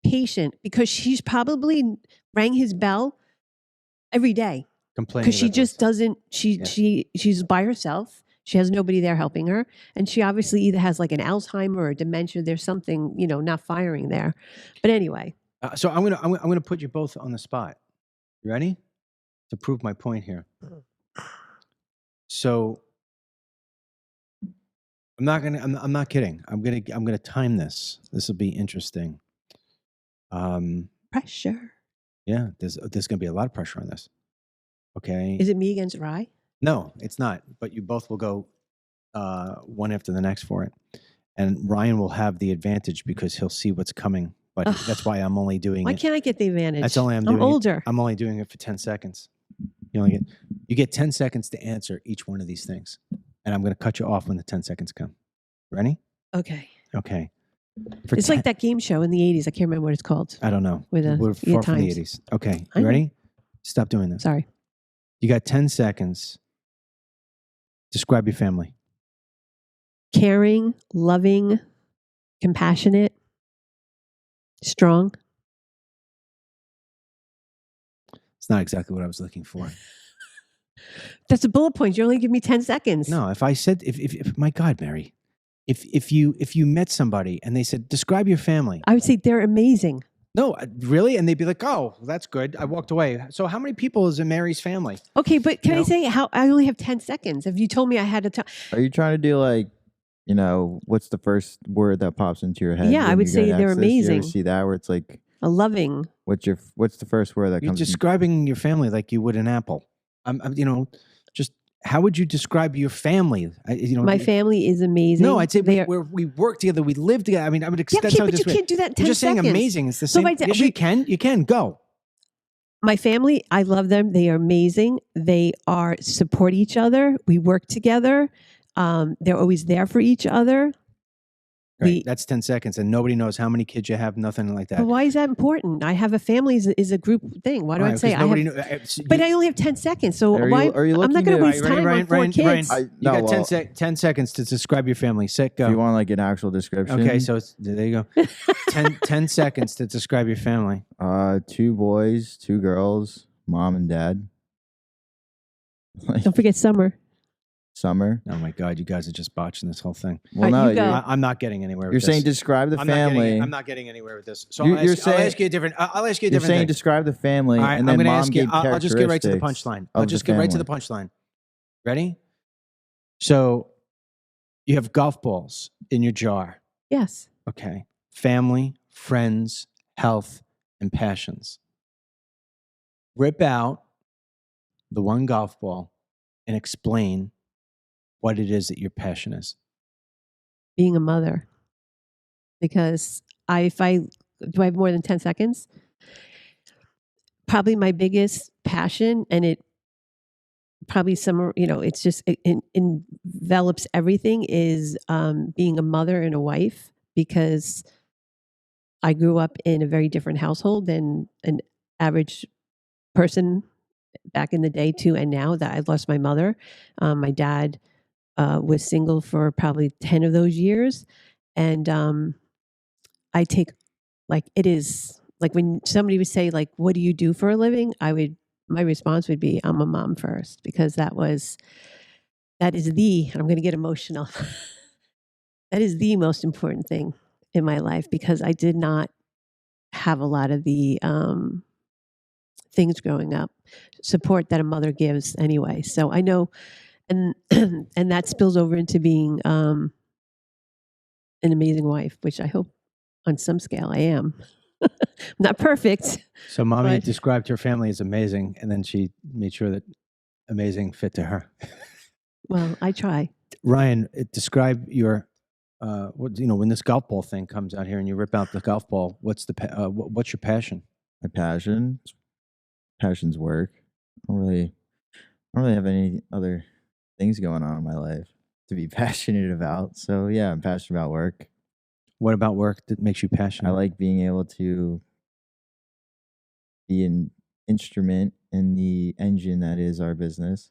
Speaker 5: patient, because she's probably rang his bell every day. Because she just doesn't, she's by herself. She has nobody there helping her. And she obviously either has like an Alzheimer or dementia. There's something, not firing there. But anyway.
Speaker 1: So I'm gonna put you both on the spot. You ready? To prove my point here. So I'm not kidding. I'm gonna time this. This will be interesting.
Speaker 5: Pressure.
Speaker 1: Yeah, there's gonna be a lot of pressure on this. Okay.
Speaker 5: Is it me against Rye?
Speaker 1: No, it's not. But you both will go one after the next for it. And Ryan will have the advantage because he'll see what's coming. But that's why I'm only doing it.
Speaker 5: Why can't I get the advantage?
Speaker 1: That's only I'm doing.
Speaker 5: I'm older.
Speaker 1: I'm only doing it for 10 seconds. You get 10 seconds to answer each one of these things. And I'm going to cut you off when the 10 seconds come. Ready?
Speaker 5: Okay.
Speaker 1: Okay.
Speaker 5: It's like that game show in the 80s. I can't remember what it's called.
Speaker 1: I don't know. We're far from the 80s. Okay. You ready? Stop doing this.
Speaker 5: Sorry.
Speaker 1: You got 10 seconds. Describe your family.
Speaker 5: Caring, loving, compassionate, strong.
Speaker 1: It's not exactly what I was looking for.
Speaker 5: That's a bullet point. You only give me 10 seconds.
Speaker 1: No, if I said, if my God, Mary, if you met somebody and they said, describe your family.
Speaker 5: I would say they're amazing.
Speaker 1: No, really? And they'd be like, oh, that's good. I walked away. So how many people is in Mary's family?
Speaker 5: Okay, but can I say how I only have 10 seconds? If you told me I had to
Speaker 6: Are you trying to do like, what's the first word that pops into your head?
Speaker 5: Yeah, I would say they're amazing.
Speaker 6: You ever see that where it's like
Speaker 5: a loving.
Speaker 6: What's the first word that
Speaker 1: You're
Speaker 6: comes?
Speaker 1: describing your family like you would an apple. Just how would you describe your family?
Speaker 5: My family is amazing.
Speaker 1: No, I'd say we work together. We live together. I mean, I would extend.
Speaker 5: Yeah, but you can't do that in 10
Speaker 1: You're just
Speaker 5: seconds.
Speaker 1: saying amazing. It's the same. Yes, you can. You can go.
Speaker 5: My family, I love them. They are amazing. They support each other. We work together. They're always there for each other.
Speaker 1: Right. That's 10 seconds, and nobody knows how many kids you have. Nothing like that.
Speaker 5: But why is that important? I have a family is a group thing. Why do I say I have? But I only have 10 seconds. So why? I'm not going to waste time on 4 kids.
Speaker 1: You got 10 seconds to describe your family. Set, go.
Speaker 6: If you want like an actual description.
Speaker 1: Okay, so there you go. 10 seconds to describe your family.
Speaker 6: 2 boys, 2 girls, mom and dad.
Speaker 5: Don't forget Summer.
Speaker 6: Summer.
Speaker 1: Oh my God, you guys are just botching this whole thing.
Speaker 6: Well, no,
Speaker 1: I'm not getting anywhere.
Speaker 6: You're saying describe the family.
Speaker 1: I'm not getting anywhere with this. So
Speaker 6: I'll
Speaker 1: ask you a different.
Speaker 6: You're saying describe the family,
Speaker 1: all right,
Speaker 6: and then
Speaker 1: I'm going to
Speaker 6: mom
Speaker 1: ask you. I'll just get right to the punchline. I'll just get right to the punchline. Ready? So you have golf balls in your jar.
Speaker 5: Yes.
Speaker 1: Okay. Family, friends, health, and passions. Rip out the one golf ball and explain what it is that your passion is.
Speaker 5: Being a mother. Because do I have more than 10 seconds? Probably my biggest passion, and it probably it's just, it envelops everything, is being a mother and a wife, because I grew up in a very different household than an average person back in the day too, and now that I lost my mother. My dad was single for probably 10 of those years. And I take, like, it is, like when somebody would say, like, what do you do for a living? My response would be, I'm a mom first, because that is I'm going to get emotional. That is the most important thing in my life, because I did not have a lot of the things growing up, support that a mother gives anyway. So I know, and that spills over into being an amazing wife, which I hope on some scale I am. Not perfect.
Speaker 1: So mommy described her family as amazing, and then she made sure that amazing fit to her.
Speaker 5: Well, I try.
Speaker 1: Ryan, describe your when this golf ball thing comes out here and you rip out the golf ball, what's your passion?
Speaker 6: My passion's work. I don't really have any other things going on in my life to be passionate about. So yeah, I'm passionate about work.
Speaker 1: What about work that makes you passionate?
Speaker 6: I like being able to be an instrument in the engine that is our business.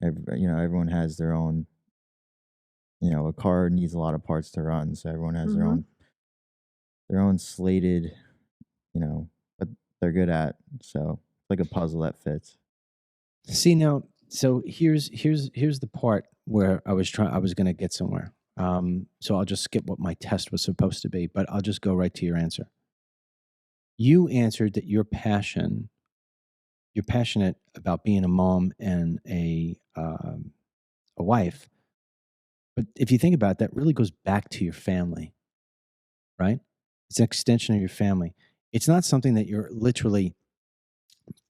Speaker 6: Everyone has their own. A car needs a lot of parts to run, so everyone has their own slated, what they're good at. So like a puzzle that fits.
Speaker 1: See now, so here's the part where I was going to get somewhere. So I'll just skip what my test was supposed to be, but I'll just go right to your answer. You answered that you're passionate about being a mom and a wife. But if you think about it, that really goes back to your family, right? It's an extension of your family. It's not something that you're literally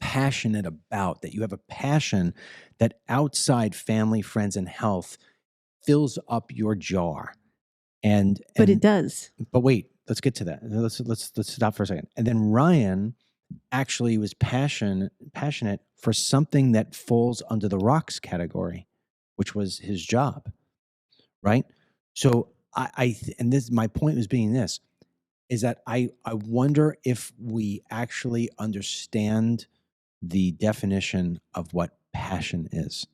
Speaker 1: passionate about, that you have a passion that outside family, friends, and health fills up your jar. But
Speaker 5: it does.
Speaker 1: But wait, let's get to that. Let's stop for a second. And then Ryan actually was passionate for something that falls under the rocks category, which was his job. Right. So my point was being this, is that I wonder if we actually understand the definition of what passion is.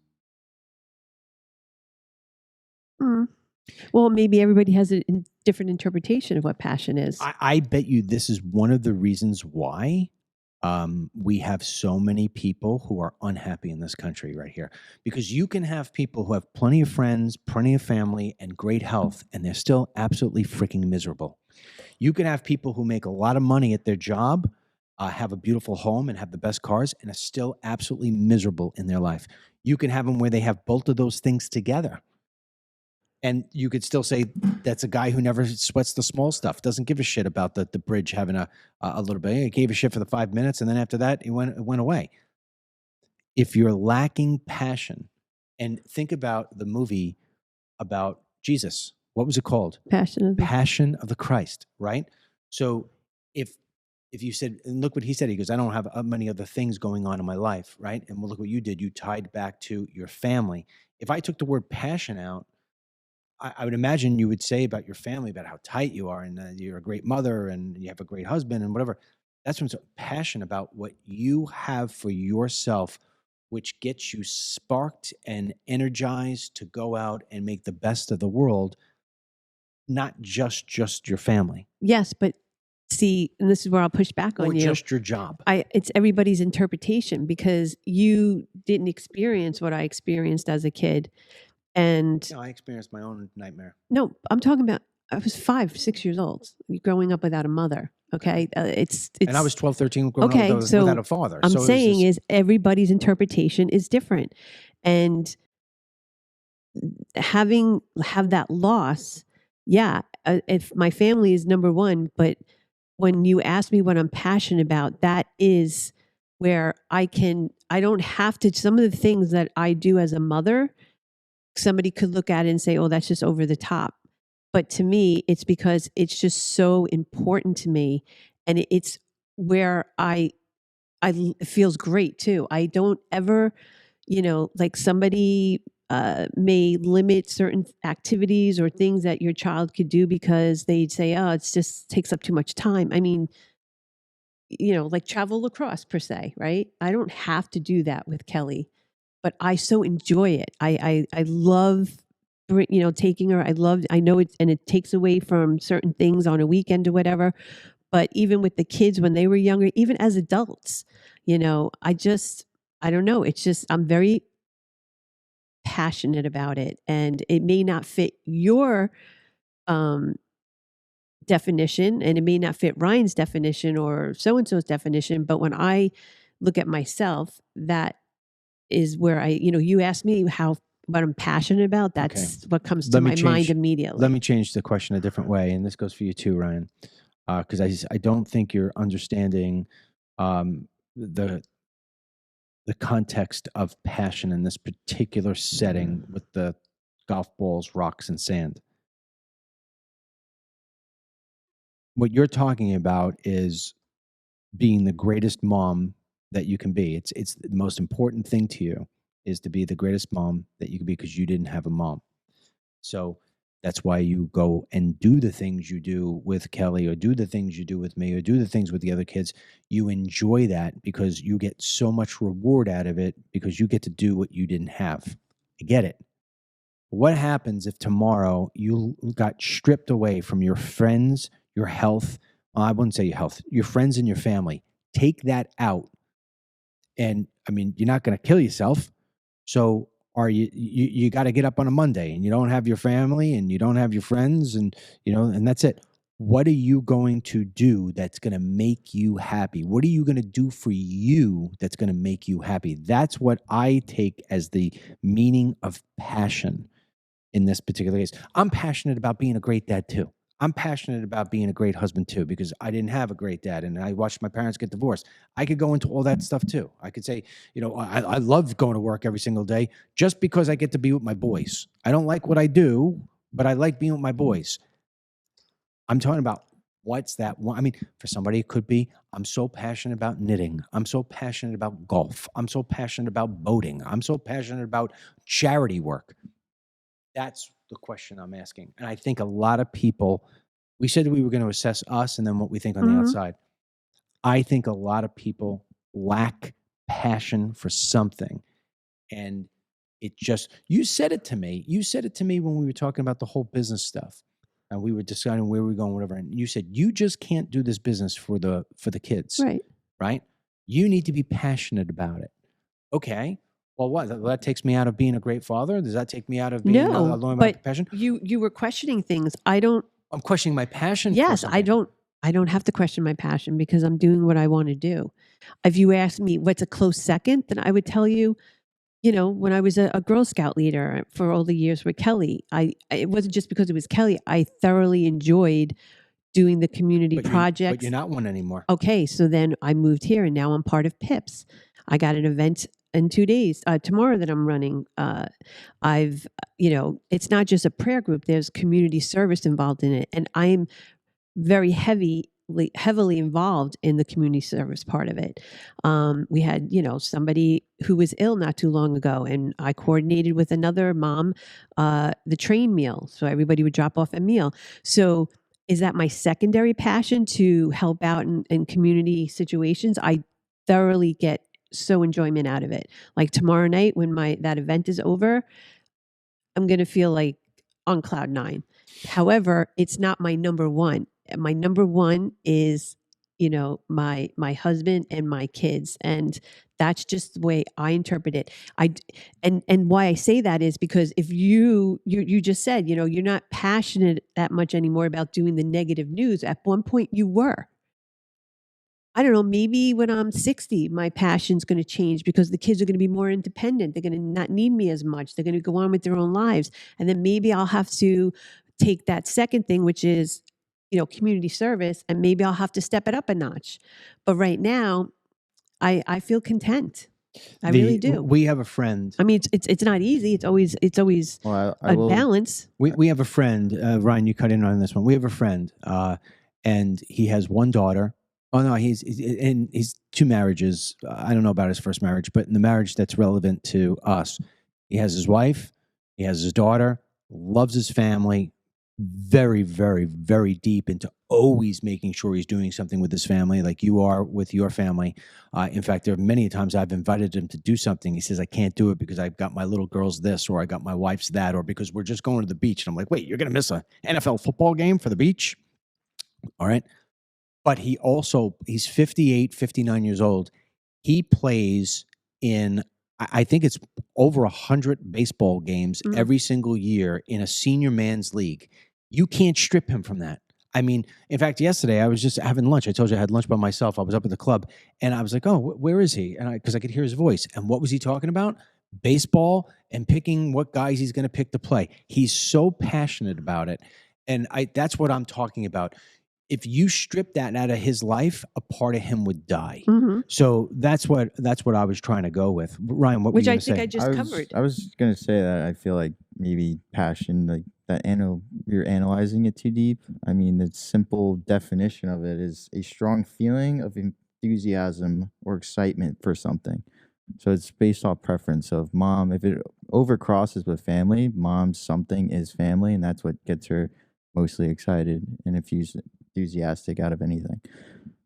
Speaker 5: Well, maybe everybody has a different interpretation of what passion is.
Speaker 1: I bet you this is one of the reasons why We have so many people who are unhappy in this country right here, because you can have people who have plenty of friends, plenty of family, and great health, and they're still absolutely freaking miserable. You can have people who make a lot of money at their job, have a beautiful home, and have the best cars, and are still absolutely miserable in their life. You can have them where they have both of those things together. And you could still say that's a guy who never sweats the small stuff, doesn't give a shit about the bridge having a little bit. He gave a shit for the 5 minutes, and then after that, it went away. If you're lacking passion, and think about the movie about Jesus. What was it called? Passion of the Christ, right? So if you said, and look what he said, he goes, I don't have many other things going on in my life, right? And well, look what you did. You tied back to your family. If I took the word passion out, I would imagine you would say about your family, about how tight you are, and you're a great mother, and you have a great husband, and whatever. That's when I'm so passionate about what you have for yourself, which gets you sparked and energized to go out and make the best of the world, not just your family.
Speaker 5: Yes, but see, and this is where I'll push back on
Speaker 1: Or
Speaker 5: you.
Speaker 1: just your job.
Speaker 5: It's everybody's interpretation, because you didn't experience what I experienced as a kid. And
Speaker 1: No, I experienced my own nightmare.
Speaker 5: no, I'm talking about, I was 5, 6 years old, growing up without a mother. Okay. It's
Speaker 1: And I was 12, 13 growing
Speaker 5: okay,
Speaker 1: up
Speaker 5: so
Speaker 1: without a father.
Speaker 5: I'm
Speaker 1: So it was
Speaker 5: saying
Speaker 1: just-
Speaker 5: is everybody's interpretation is different. And have that loss, yeah, if my family is number one, but when you ask me what I'm passionate about, that is where I don't have to, some of the things that I do as a mother, somebody could look at it and say, oh, that's just over the top. But to me, it's because it's just so important to me. And it's where it feels great too. I don't ever, like somebody may limit certain activities or things that your child could do because they'd say, oh, it's just takes up too much time. I mean, like travel lacrosse per se, right? I don't have to do that with Kelly, but I so enjoy it. I love, taking her. I know it's, and it takes away from certain things on a weekend or whatever. But even with the kids when they were younger, even as adults, I don't know. It's just, I'm very passionate about it, and it may not fit your definition, and it may not fit Ryan's definition or so-and-so's definition. But when I look at myself, that is where you asked me what I'm passionate about. That's what comes to my mind immediately.
Speaker 1: Let me change the question a different way. And this goes for you too, Ryan. Because I don't think you're understanding the context of passion in this particular setting with the golf balls, rocks, and sand. What you're talking about is being the greatest mom that you can be. It's the most important thing to you is to be the greatest mom that you can be, because you didn't have a mom. So that's why you go and do the things you do with Kelly, or do the things you do with me, or do the things with the other kids. You enjoy that because you get so much reward out of it, because you get to do what you didn't have. I get it. What happens if tomorrow you got stripped away from your friends, your health? Well, I wouldn't say your health, your friends and your family. Take that out. And I mean, you're not going to kill yourself. So are you got to get up on a Monday and you don't have your family and you don't have your friends, and and that's it. What are you going to do that's going to make you happy? What are you going to do for you that's going to make you happy? That's what I take as the meaning of passion in this particular case. I'm passionate about being a great dad too. I'm passionate about being a great husband too, because I didn't have a great dad and I watched my parents get divorced. I could go into all that stuff too. I could say, I love going to work every single day just because I get to be with my boys. I don't like what I do, but I like being with my boys. I'm talking about what's that one? I mean, for somebody it could be, I'm so passionate about knitting. I'm so passionate about golf. I'm so passionate about boating. I'm so passionate about charity work. That's the question I'm asking. And I think a lot of people, we said that we were going to assess us and then what we think on the outside. I think a lot of people lack passion for something. And it just, you said it to me when we were talking about the whole business stuff and we were deciding where we were going, whatever. And you said, you just can't do this business for the kids.
Speaker 5: Right.
Speaker 1: Right. You need to be passionate about it. Okay. Well, what? That takes me out of being a great father? Does that take me out of being
Speaker 5: No,
Speaker 1: knowing my
Speaker 5: but
Speaker 1: passion?
Speaker 5: you were questioning things. I don't.
Speaker 1: I'm questioning my passion for
Speaker 5: Yes,
Speaker 1: something.
Speaker 5: I don't have to question my passion because I'm doing what I want to do. If you ask me what's a close second, then I would tell you, when I was a Girl Scout leader for all the years with Kelly, it wasn't just because it was Kelly. I thoroughly enjoyed doing the community projects.
Speaker 1: But you're not one anymore.
Speaker 5: Okay, so then I moved here and now I'm part of PIPS. I got an event in 2 days, tomorrow that I'm running. It's not just a prayer group, there's community service involved in it. And I'm very heavily involved in the community service part of it. We had, somebody who was ill not too long ago, and I coordinated with another mom the train meal. So everybody would drop off a meal. So is that my secondary passion to help out in community situations? I thoroughly get so enjoyment out of it. Like tomorrow night when that event is over, I'm going to feel like on cloud 9. However, it's not my number one. My number one is, my husband and my kids. And that's just the way I interpret it. And why I say that is because if you just said, you're not passionate that much anymore about doing the negative news. At one point you were. I don't know, maybe when I'm 60, my passion's going to change because the kids are going to be more independent. They're going to not need me as much. They're going to go on with their own lives. And then maybe I'll have to take that second thing, which is, community service, and maybe I'll have to step it up a notch. But right now, I feel content. I really do.
Speaker 1: We have a friend.
Speaker 5: I mean, it's not easy. It's always
Speaker 6: Well,
Speaker 5: a balance.
Speaker 1: We have a friend, Ryan, you cut in on this one. We have a friend, and he has one daughter. Oh no, he's 2 marriages. I don't know about his first marriage, but in the marriage that's relevant to us, he has his wife, he has his daughter, loves his family, very, very, very deep into always making sure he's doing something with his family, like you are with your family. In fact, there are many times I've invited him to do something. He says, I can't do it because I've got my little girl's this, or I got my wife's that, or because we're just going to the beach. And I'm like, wait, you're going to miss an NFL football game for the beach? All right. But he's 58, 59 years old. He plays in, I think it's over 100 baseball games every single year in a senior man's league. You can't strip him from that. I mean, in fact, yesterday I was just having lunch. I told you I had lunch by myself. I was up at the club and I was like, oh, where is he? And because I could hear his voice. And what was he talking about? Baseball and picking what guys he's going to pick to play. He's so passionate about it. And that's what I'm talking about. If you strip that out of his life, a part of him would die.
Speaker 5: Mm-hmm.
Speaker 1: So that's what I was trying to go with. Ryan, what
Speaker 5: Which
Speaker 1: were you
Speaker 5: I
Speaker 1: going to say?
Speaker 5: think I just covered.
Speaker 6: I was going to say that I feel like maybe passion, like that, you're analyzing it too deep. I mean, the simple definition of it is a strong feeling of enthusiasm or excitement for something. So it's based off preference of mom. If it overcrosses with family, mom's something is family, and that's what gets her mostly excited and enthusiastic out of anything.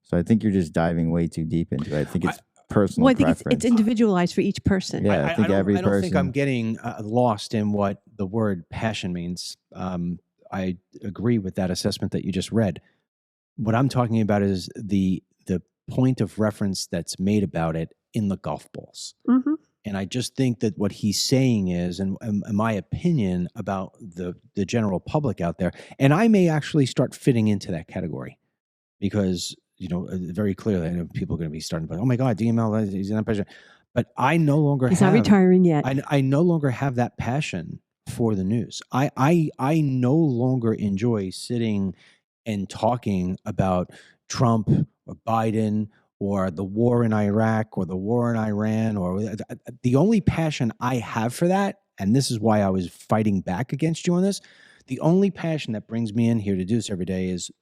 Speaker 6: So I think you're just diving way too deep into it. I think it's personal
Speaker 5: Well, I think
Speaker 6: preference.
Speaker 5: it's individualized for each person.
Speaker 6: Yeah, I think every
Speaker 1: I don't
Speaker 6: person.
Speaker 1: think I'm getting lost in what the word passion means. I agree with that assessment that you just read. What I'm talking about is the point of reference that's made about it in the golf balls.
Speaker 5: Mm-hmm.
Speaker 1: And I just think that what he's saying is, and my opinion about the general public out there, and I may actually start fitting into that category because, very clearly, I know people are going to be starting to be, oh my God, DML, he's not passionate. But I no longer
Speaker 5: He's not retiring yet.
Speaker 1: I no longer have that passion for the news. I no longer enjoy sitting and talking about Trump or Biden or the war in Iraq or the war in Iran, or the only passion I have for that, and this is why I was fighting back against you on this, the only passion that brings me in here to do this every day is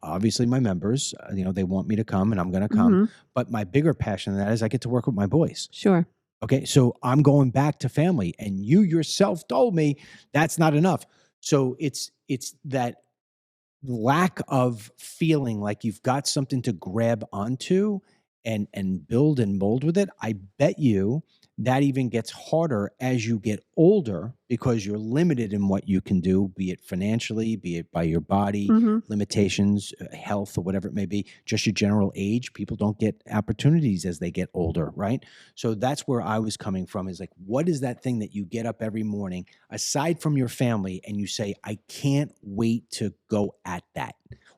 Speaker 1: obviously my members, they want me to come and I'm going to come.
Speaker 5: Mm-hmm.
Speaker 1: But my bigger passion than that is I get to work with my boys.
Speaker 5: Sure.
Speaker 1: Okay. So I'm going back to family, and you yourself told me that's not enough. So it's that lack of feeling like you've got something to grab onto and build and mold with it. I bet you that even gets harder as you get older because you're limited in what you can do, be it financially, be it by your body, limitations, health, or whatever it may be, just your general age. People don't get opportunities as they get older, right? So that's where I was coming from, is like, what is that thing that you get up every morning, aside from your family, and you say, I can't wait to go at that?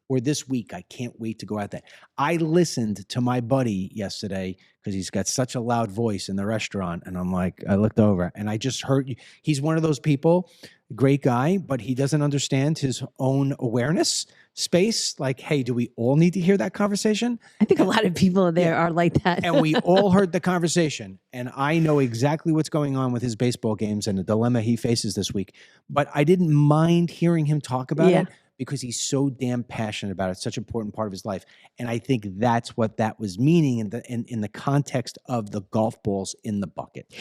Speaker 1: Or this week, I can't wait to go at that. I listened to my buddy yesterday because he's got such a loud voice in the restaurant. And I'm like, I looked over and I just heard, he's one of those people, great guy, but he doesn't understand his own awareness space. Like, hey, do we all need to hear that conversation?
Speaker 5: I think a lot of people there are like that.
Speaker 1: And we all heard the conversation. And I know exactly what's going on with his baseball games and the dilemma he faces this week. But I didn't mind hearing him talk about it, because he's so damn passionate about it. It's such an important part of his life. And I think that's what that was meaning in the context of the golf balls in the bucket.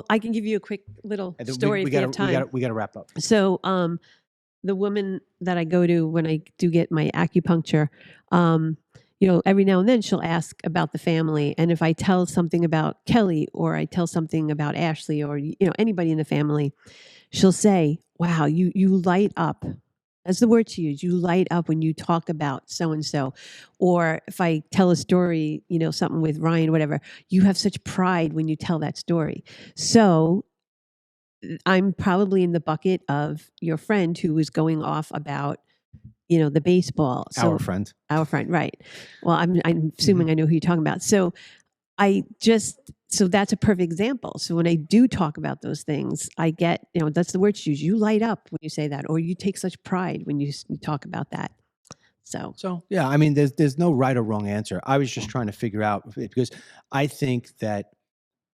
Speaker 5: I can give you a quick little story if you have time.
Speaker 1: We got to wrap up.
Speaker 5: So the woman that I go to when I do get my acupuncture, every now and then she'll ask about the family. And if I tell something about Kelly, or I tell something about Ashley, or anybody in the family, she'll say, wow, you light up. That's the word to use. You light up when you talk about so-and-so. Or if I tell a story, something with Ryan, whatever, you have such pride when you tell that story. So I'm probably in the bucket of your friend who was going off about, the baseball. So,
Speaker 1: Our friend,
Speaker 5: right. Well, I'm assuming I know who you're talking about. So so that's a perfect example. So when I do talk about those things, I get, that's the word to use. You light up when you say that, or you take such pride when you talk about that. So
Speaker 1: yeah, I mean, there's no right or wrong answer. I was just trying to figure out, because I think that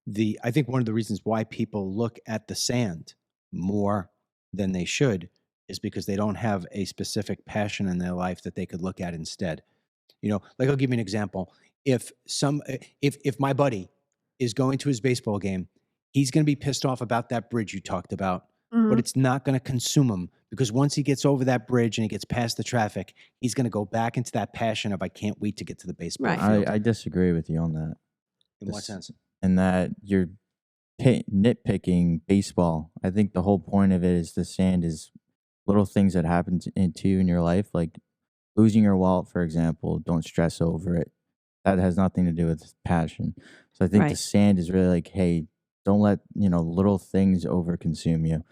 Speaker 1: one of the reasons why people look at the sand more than they should is because they don't have a specific passion in their life that they could look at instead. Like, I'll give you an example. If my buddy is going to his baseball game, he's going to be pissed off about that bridge you talked about, but it's not going to consume him, because once he gets over that bridge and he gets past the traffic, he's going to go back into that passion of, I can't wait to get to the baseball field.
Speaker 6: I disagree with you on that.
Speaker 1: In what sense?
Speaker 6: In that you're nitpicking baseball. I think the whole point of it is the sand is little things that happen to you in your life, like losing your wallet, for example. Don't stress over it. That has nothing to do with passion. So I think the sand is really like, hey, don't let, little things overconsume you.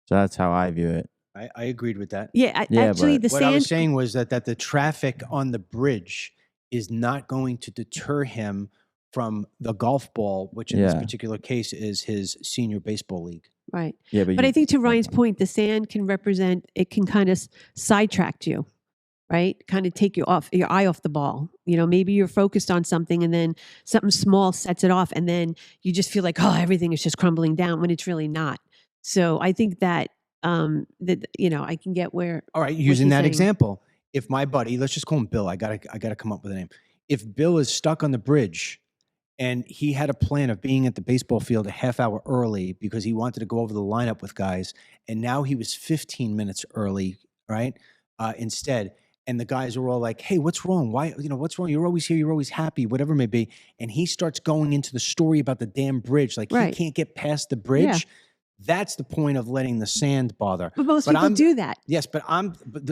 Speaker 6: So that's how I view it.
Speaker 1: I agreed with that.
Speaker 5: Yeah, actually, the
Speaker 1: what
Speaker 5: sand.
Speaker 1: I was saying was that the traffic on the bridge is not going to deter him from the golf ball, which in this particular case is his senior baseball league.
Speaker 5: Right.
Speaker 6: Yeah,
Speaker 5: but I think to Ryan's point, the sand can kind of sidetrack you. Right? Kind of take your eye off the ball. Maybe you're focused on something and then something small sets it off, and then you just feel like, oh, everything is just crumbling down, when it's really not. So I think that, I can get where.
Speaker 1: All right. Using that example, if my buddy, let's just call him Bill. I gotta come up with a name. If Bill is stuck on the bridge and he had a plan of being at the baseball field a half hour early because he wanted to go over the lineup with guys, and now he was 15 minutes early, right? Instead. And the guys are all like, hey, what's wrong? Why, what's wrong? You're always here. You're always happy, whatever it may be. And he starts going into the story about the damn bridge. Like, he can't get past the bridge. Yeah. That's the point of letting the sand bother.
Speaker 5: But most people do that.
Speaker 1: Yes,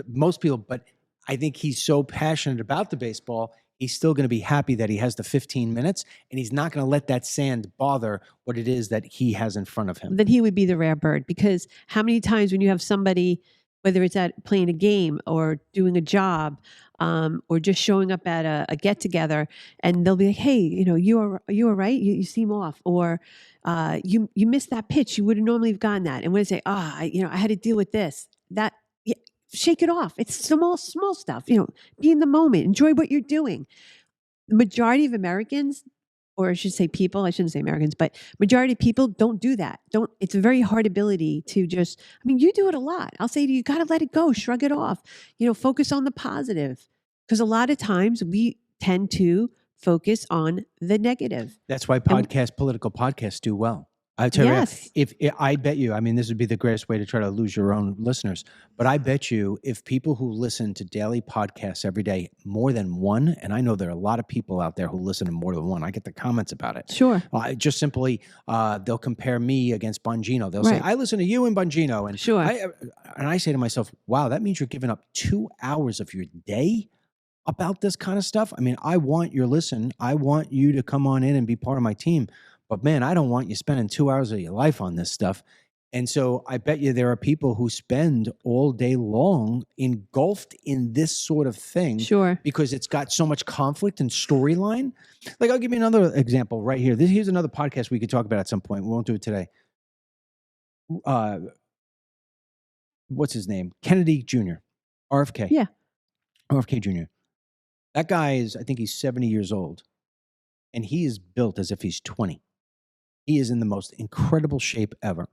Speaker 1: most people, but I think he's so passionate about the baseball, he's still going to be happy that he has the 15 minutes, and he's not going to let that sand bother what it is that he has in front of him.
Speaker 5: Then he would be the rare bird, because how many times when you have somebody, whether it's at playing a game or doing a job, or just showing up at a get together, and they'll be like, "Hey, you are right. You seem off," or you missed that pitch. You would have normally have gotten that. And when they say, I had to deal with this, that, shake it off. It's small stuff. Be in the moment. Enjoy what you're doing. The majority of Americans, or I should say people, I shouldn't say Americans, but majority of people don't do that. It's a very hard ability to just, you do it a lot. I'll say to you, got to let it go, shrug it off, focus on the positive. Because a lot of times we tend to focus on the negative.
Speaker 1: That's why political podcasts do well. I tell
Speaker 5: Yes.
Speaker 1: you, if I bet you, I mean, this would be the greatest way to try to lose your own listeners. But I bet you, if people who listen to daily podcasts every day, more than one, and I know there are a lot of people out there who listen to more than one. I get the comments about it.
Speaker 5: Sure.
Speaker 1: Just simply, they'll compare me against Bongino. They'll say, "I listen to you and Bongino," and
Speaker 5: Sure.
Speaker 1: I say to myself, "Wow, that means you're giving up 2 hours of your day about this kind of stuff." I mean, I want your listen. I want you to come on in and be part of my team. But man, I don't want you spending 2 hours of your life on this stuff. And so I bet you there are people who spend all day long engulfed in this sort of thing.
Speaker 5: Sure.
Speaker 1: Because it's got so much conflict and storyline. Like, I'll give you another example right here. Here's another podcast we could talk about at some point. We won't do it today. What's his name? Kennedy Jr. RFK.
Speaker 5: Yeah.
Speaker 1: RFK Jr. That guy is, I think he's 70 years old. And he is built as if he's 20. He is in the most incredible shape ever.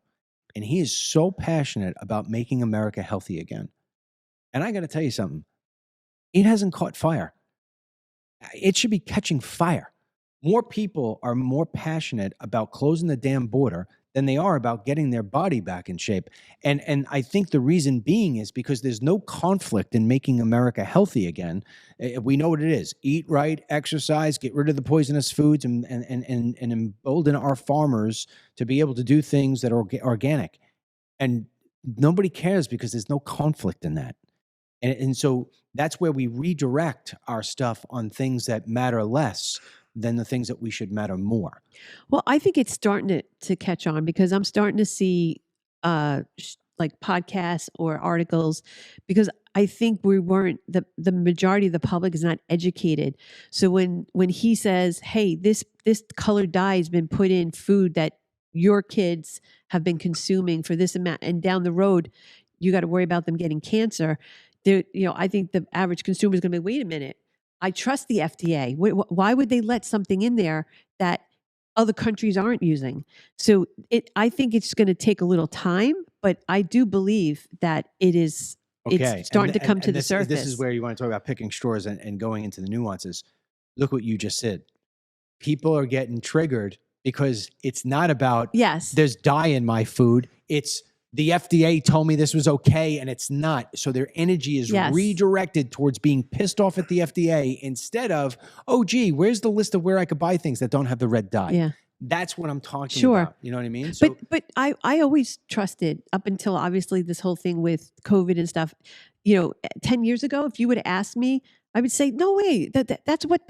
Speaker 1: And he is so passionate about making America healthy again. And I got to tell you something. It hasn't caught fire. It should be catching fire. More people are more passionate about closing the damn border than they are about getting their body back in shape. And I think the reason being is because there's no conflict in making America healthy again. We know what it is. Eat right, exercise, get rid of the poisonous foods, and embolden our farmers to be able to do things that are organic. And nobody cares because there's no conflict in that. And so that's where we redirect our stuff on things that matter less than the things that we should matter more.
Speaker 5: Well, I think it's starting to catch on because I'm starting to see like podcasts or articles, because I think we weren't, the majority of the public is not educated. So when he says, hey, this colored dye has been put in food that your kids have been consuming for this amount, and down the road, you got to worry about them getting cancer. I think the average consumer is going to be, wait a minute, I trust the FDA. Why would they let something in there that other countries aren't using? So I think it's going to take a little time, but I do believe that it's starting to come to the surface.
Speaker 1: This is where you want to talk about picking straws and going into the nuances. Look what you just said. People are getting triggered because it's not about, there's dye in my food. It's the FDA told me this was okay, and it's not. So their energy is redirected towards being pissed off at the FDA instead of, oh, gee, where's the list of where I could buy things that don't have the red dye?
Speaker 5: Yeah.
Speaker 1: That's what I'm talking about. You know what I mean?
Speaker 5: So, but I always trusted, up until obviously this whole thing with COVID and stuff. 10 years ago, if you would have asked me, I would say, no way. That's what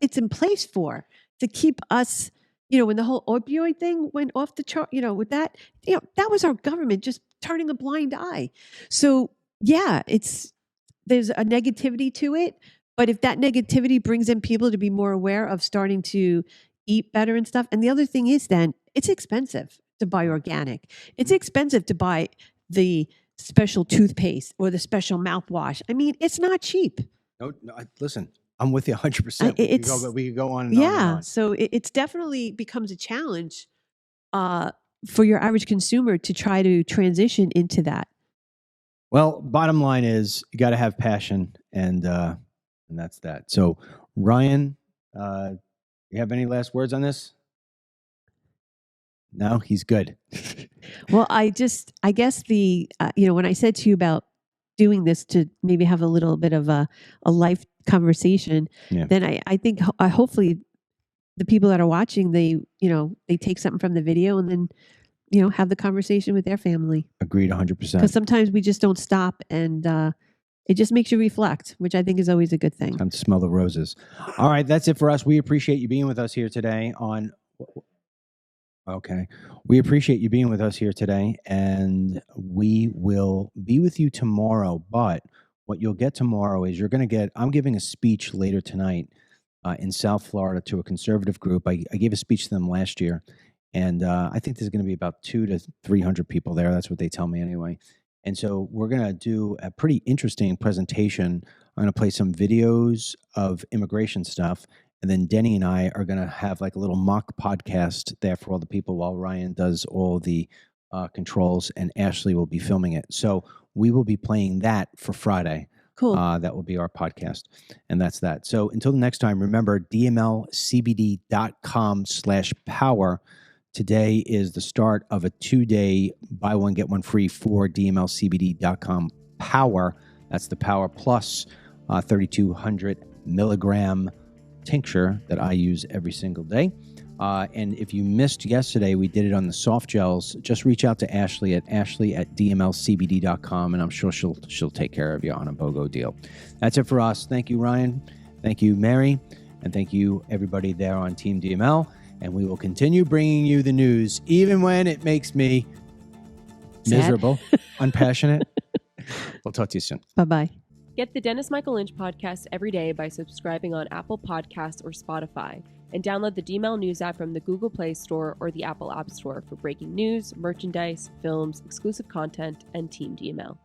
Speaker 5: it's in place for, to keep us. When the whole opioid thing went off the chart, with that, that was our government just turning a blind eye. So yeah, there's a negativity to it, but if that negativity brings in people to be more aware of starting to eat better and stuff. And the other thing is, then it's expensive to buy organic. It's expensive to buy the special toothpaste or the special mouthwash. I mean, it's not cheap.
Speaker 1: No, listen. I'm with you 100%. We could go on and on and on.
Speaker 5: So it's definitely becomes a challenge for your average consumer to try to transition into that.
Speaker 1: Well, bottom line is you got to have passion, and that's that. So, Ryan, you have any last words on this? No, he's good.
Speaker 5: Well, I guess when I said to you about doing this to maybe have a little bit of a life conversation, then I think hopefully the people that are watching, they take something from the video and then, have the conversation with their family.
Speaker 1: Agreed 100%.
Speaker 5: Because sometimes we just don't stop, and it just makes you reflect, which I think is always a good thing.
Speaker 1: Time to smell the roses. All right, that's it for us. We appreciate you being with us here today we appreciate you being with us here today, and we will be with you tomorrow. But what you'll get tomorrow is I'm giving a speech later tonight in South Florida to a conservative group. I gave a speech to them last year, and I think there's going to be about 200 to 300 people there. That's what they tell me anyway. And so we're going to do a pretty interesting presentation. I'm going to play some videos of immigration stuff. And then Denny and I are going to have like a little mock podcast there for all the people while Ryan does all the controls, and Ashley will be filming it. So we will be playing that for Friday.
Speaker 5: Cool.
Speaker 1: That will be our podcast. And that's that. So until the next time, remember DMLCBD.com/power Today is the start of a 2-day buy one, get one free for DMLCBD.com Power. That's the Power Plus 3,200 milligram tincture that I use every single day. And if you missed yesterday, we did it on the soft gels. Just reach out to Ashley at DMLCBD.com, and I'm sure she'll take care of you on a BOGO deal. That's it for us. Thank you, Ryan. Thank you, Mary. And thank you, everybody there on Team DML. And we will continue bringing you the news, even when it makes me miserable, unpassionate. We'll talk to you soon.
Speaker 5: Bye-bye.
Speaker 7: Get the Dennis Michael Lynch podcast every day by subscribing on Apple Podcasts or Spotify, and download the DML News app from the Google Play Store or the Apple App Store for breaking news, merchandise, films, exclusive content, and Team DML.